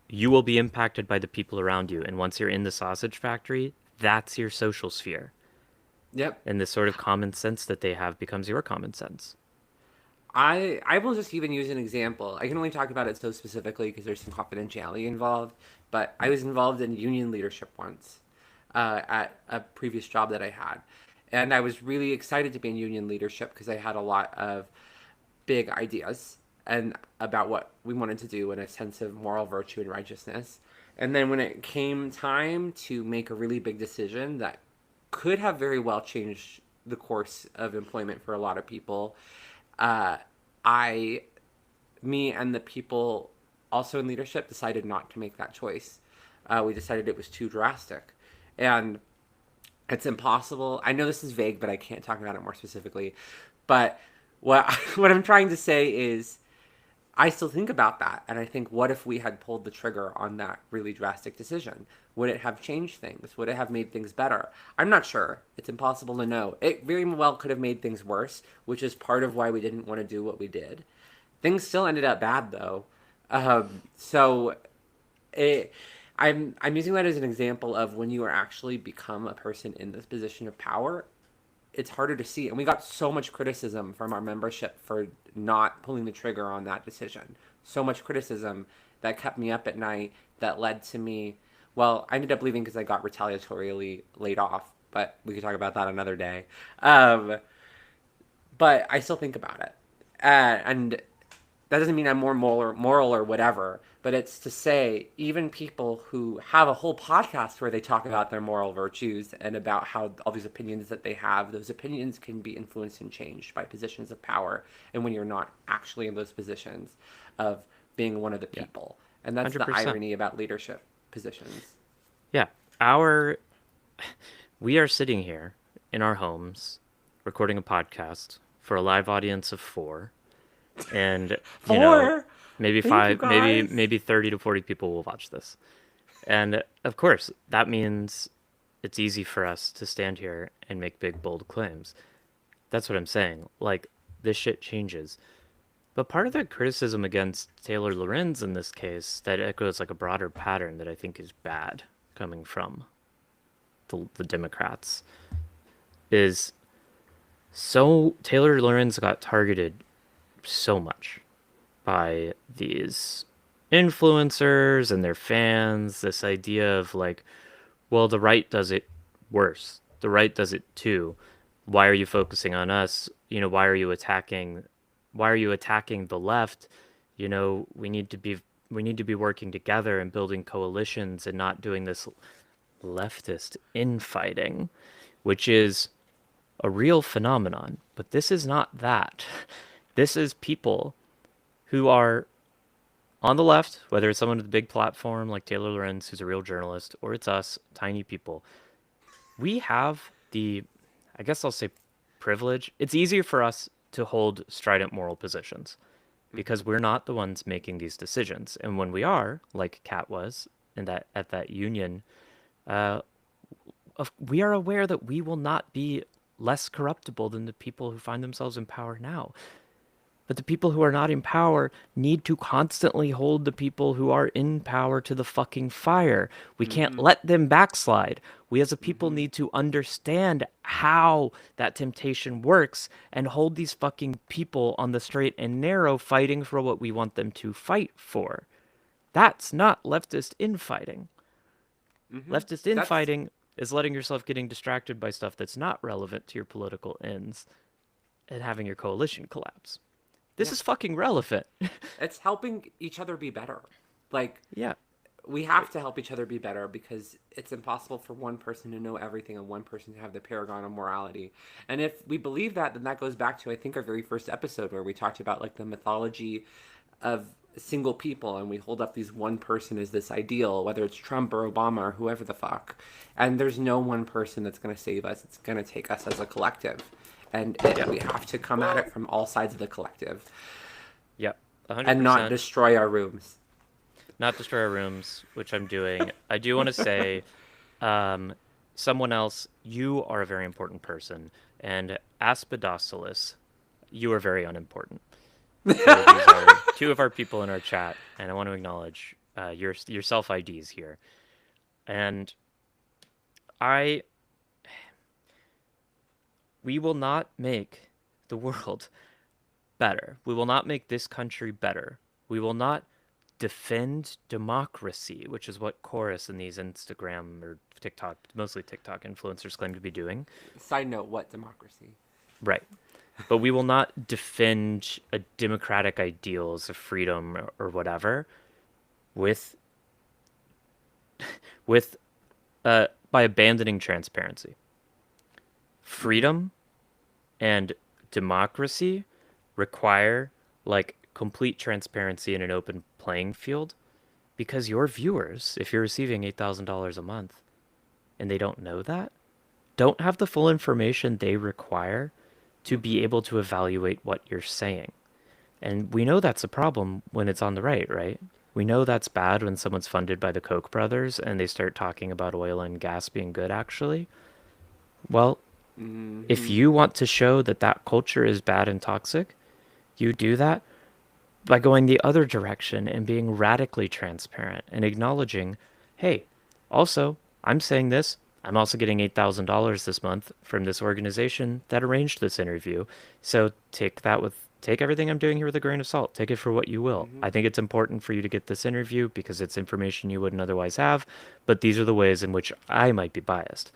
you will be impacted by the people around you. And once you're in the sausage factory, that's your social sphere. yep. And this sort of common sense that they have becomes your common sense. I will just even use an example. I can only talk about it so specifically because there's some confidentiality involved. But I was involved in union leadership once at a previous job that I had, and I was really excited to be in union leadership because I had a lot of big ideas and about what we wanted to do and a sense of moral virtue and righteousness. And then when it came time to make a really big decision that could have very well changed the course of employment for a lot of people, uh, I, me and the people also in leadership decided not to make that choice. We decided it was too drastic. And it's impossible. I know this is vague, but I can't talk about it more specifically. But what what I'm trying to say is I still think about that and I think what if we had pulled the trigger on that really drastic decision? Would it have changed things? Would it have made things better? I'm not sure. It's impossible to know. It very well could have made things worse, which is part of why we didn't want to do what we did. Things still ended up bad though. So it, I'm using that as an example of when you are actually become a person in this position of power, it's harder to see. And we got so much criticism from our membership for not pulling the trigger on that decision. So much criticism that kept me up at night that led to me. Well, I ended up leaving because I got retaliatorily laid off, but we could talk about that another day. Um, but I still think about it. And that doesn't mean I'm more moral or whatever, but it's to say even people who have a whole podcast where they talk about their moral virtues and about how all these opinions that they have, those opinions can be influenced and changed by positions of power, and when you're not actually in those positions of being one of the Yeah. people. And that's the 100%. irony about leadership positions. Yeah. Our we are sitting here in our homes recording a podcast for a live audience of 4 and Four. maybe Thank you 5, maybe guys. 30 to 40 people will watch this. And of course, that means it's easy for us to stand here and make big bold claims. That's what I'm saying. Like this shit changes. But part of the criticism against Taylor Lorenz in this case that echoes like a broader pattern that I think is bad coming from the Democrats is so Taylor Lorenz got targeted so much by these influencers and their fans. This idea of like, well, the right does it worse. The right does it too. Why are you focusing on us? Why are you attacking? Why are you attacking the left? We need to be working together and building coalitions and not doing this leftist infighting, which is a real phenomenon. But this is not that. This is people who are On the left, whether it's someone with a big platform like Taylor Lorenz, who's a real journalist, or it's us, tiny people, we have the, I guess I'll say, privilege. It's easier for us to hold strident moral positions because Mm-hmm. we're not the ones making these decisions. And when we are, like Kat was, in that at that union, uh, we are aware that we will not be less corruptible than the people who find themselves in power now. But the people who are not in power need to constantly hold the people who are in power to the fucking fire. We can't Mm-hmm. let them backslide. We as a people Mm-hmm. need to understand how that temptation works and hold these fucking people on the straight and narrow fighting for what we want them to fight for. That's not leftist infighting. Mm-hmm. Leftist That's infighting is letting yourself getting distracted by stuff that's not relevant to your political ends and having your coalition collapse. This yeah. is fucking relevant. It's helping each other be better. Like Yeah. we have to help each other be better because it's impossible for one person to know everything and one person to have the paragon of morality. And if we believe that, then that goes back to I think our very first episode where we talked about like the mythology of single people and we hold up these one person as this ideal, whether it's Trump or Obama or whoever the fuck. And there's no one person that's going to save us. It's going to take us as a collective. And Yeah. we have to come at it from all sides of the collective Yeah. and not 100%. destroy our rooms. Not destroy our rooms, which I'm doing. I do want to say, um, someone else, you are a very important person. And Aspidocilis, you are very unimportant. So these are two of our people in our chat, and I want to acknowledge your self IDs here. And I, we will not make the world better. We will not make this country better. We will not defend democracy, which is what Chorus and these Instagram or TikTok, mostly TikTok influencers claim to be doing. Side note, what democracy? Right. But we will not defend a democratic ideals of freedom or whatever with with by abandoning transparency. Mm-hmm. Freedom and democracy require like complete transparency and an open playing field because your viewers, if you're receiving $8,000 a month and they don't know that, don't have the full information they require to Mm-hmm. be able to evaluate what you're saying. And we know that's a problem when it's on the right, right? We know that's bad when someone's funded by the Koch brothers and they start talking about oil and gas being good, actually. Well, if Mm-hmm. you want to show that that culture is bad and toxic, you do that by going the other direction and being radically transparent and acknowledging, hey, also, I'm saying this. I'm also getting $8,000 this month from this organization that arranged this interview. So take everything I'm doing here with a grain of salt. Take it for what you will. Mm-hmm. I think it's important for you to get this interview because it's information you wouldn't otherwise have, but these are the ways in which I might be biased.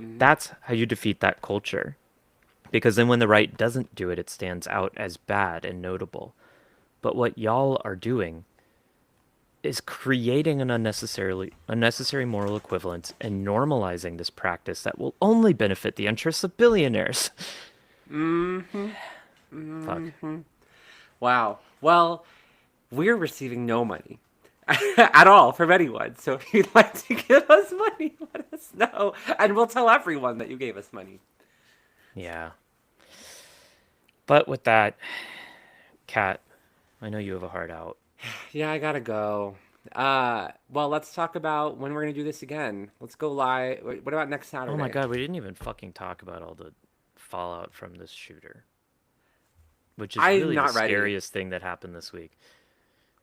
Mm-hmm. That's how you defeat that culture. Because then when the right doesn't do it, it stands out as bad and notable. But what y'all are doing is creating an unnecessary moral equivalence and normalizing this practice that will only benefit the interests of billionaires. Mm-hmm. Fuck. Mm-hmm. Wow. Well, we're receiving no money at all from anyone. So if you'd like to give us money, let us know. And we'll tell everyone that you gave us money. Yeah. But with that, Kat, I know you have a heart out. Yeah, I gotta go. Well, let's talk about when we're gonna do this again. Let's go live. What about next Oh my Saturday? god, we didn't even fucking talk about all the fallout from this shooter, which is I'm really the not ready. scariest thing that happened this week.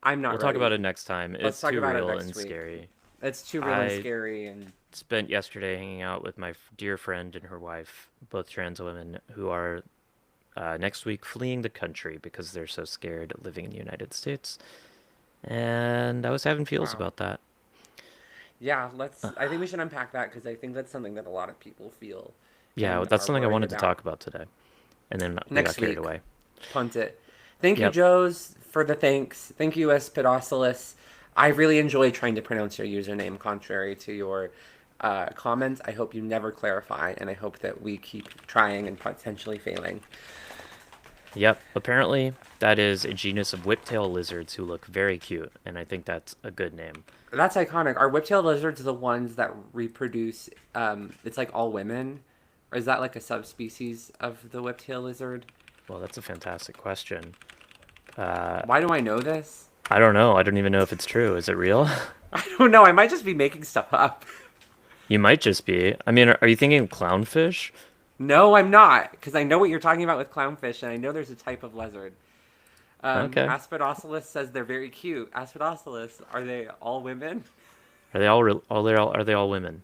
I'm We'll not talk about ready. it next time. Let's It's talk too about it real and next week. scary. It's too real and I scary, and spent yesterday hanging out with my dear friend and her wife, both trans women, who are next week fleeing the country because they're so scared living in the United States. And I was having feels wow. about that. Yeah, let's. I think we should unpack that because I think that's something that a lot of people feel Yeah, and that's are something I worried wanted to about. talk about today. And then we got Next carried week, away. punt it. Thank you, Yep. Joes, for the thanks. Thank you, Espidosalis. I really enjoyed trying to pronounce your username, contrary to your comments. I hope you never clarify, and I hope that we keep trying and potentially failing. Yep. Apparently, that is a genus of whiptail lizards who look very cute, and I think that's a good name. That's iconic. Are whiptail lizards the ones that reproduce? It's like all women, or is that like a subspecies of the whiptail lizard? Well, that's a fantastic question. Why do I know this? I don't know. I don't even know if it's true. Is it real? I don't know. I might just be making stuff up. You might just be. I mean, are you thinking of clownfish? No, I'm not, because I know what you're talking about with clownfish, and I know there's a type of lizard. Okay. Aspidosceles says they're very cute. Aspidosceles, are they all women? Are they all are they all women?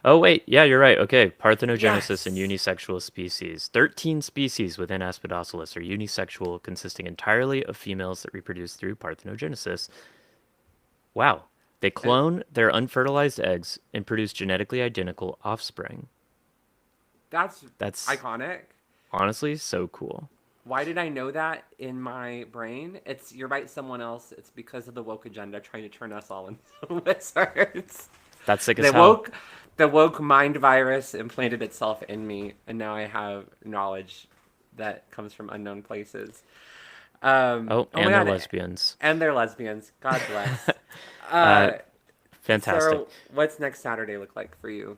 Oh wait, yeah, you're right. Okay, parthenogenesis in Yes. unisexual species. 13 species within Aspidosceles are unisexual, consisting entirely of females that reproduce through parthenogenesis. Wow. They And clone their unfertilized eggs and produce genetically identical offspring. that's That's iconic. honestly so cool. Why did I know that in my brain? It's you're right, someone else. It's because of the woke agenda trying to turn us all into lizards. That's sick as The hell. woke, the woke mind virus implanted itself in me, and now I have knowledge that comes from unknown places. Oh, Oh my and they're god, lesbians. and they're lesbians. God bless. Uh, Uh, fantastic. so what's next Saturday look like for you?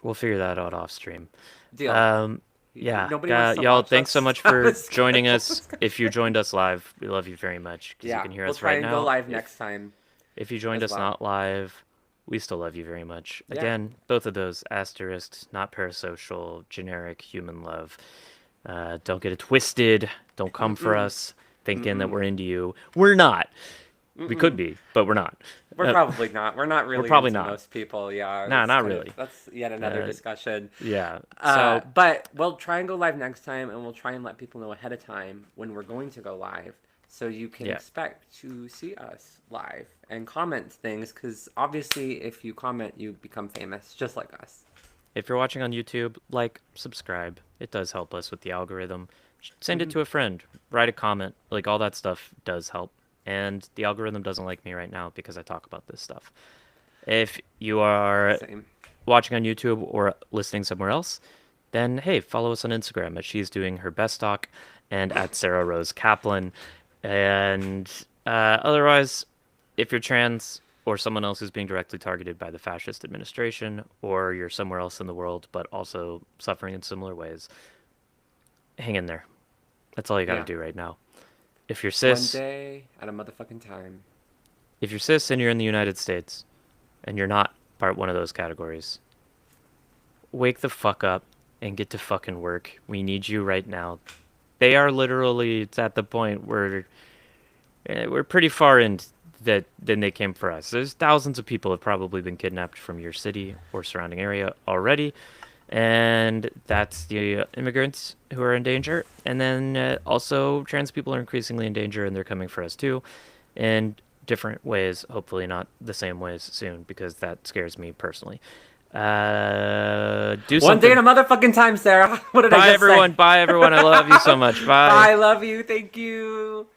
We'll figure that out off stream. Deal. Um, yeah, Nobody wants to y'all, watch thanks so us much have a for joining schedule. us. If you joined us live, we love you very much because you Yeah, can hear we'll us try right and go now. live next time If you joined as us well. not live, we still love you very much. Yeah. Again, both of those asterisks, not parasocial, generic human love. Don't get it twisted. Don't come for Mm-mm. us thinking that Mm-mm. we're into you. We're not. We could Mm-mm. be, but we're not. We're Uh, probably not. We're not we're really probably into not. most people. Yeah, Nah, not really. that's yet another Uh, discussion. yeah. So But we'll try and go live next time, and we'll try and let people know ahead of time when we're going to go live, so you can yeah. expect to see us live and comment things. Because obviously, if you comment, you become famous, just like us. If you're watching on YouTube, like, subscribe. It does help us with the algorithm. Send it Hmm. to a friend. Write a comment. Like, all that stuff does help. And the algorithm doesn't like me right now because I talk about this stuff. If you are Same. watching on YouTube or listening somewhere else, then hey, follow us on Instagram as she's doing her best talk and at Sarah Rose Kaplan. And otherwise, if you're trans or someone else who's being directly targeted by the fascist administration, or you're somewhere else in the world but also suffering in similar ways, hang in there. That's all you got to Yeah. do right now. If you're One cis, day at a motherfucking time. if you're cis and you're in the United States and you're not part one of those categories, wake the fuck up and get to fucking work. We need you right now. They are literally, it's at the point where we're pretty far in that than they came for us. There's thousands of people have probably been kidnapped from your city or surrounding area already, and that's the immigrants who are in danger. And then also trans people are increasingly in danger, and they're coming for us too, in different ways. Hopefully not the same ways soon, because that scares me personally. Do One day at something. a motherfucking time, Sarah. What did I Bye just say? everyone. Bye everyone. I love you so much. Bye. Bye. Love you. Thank you.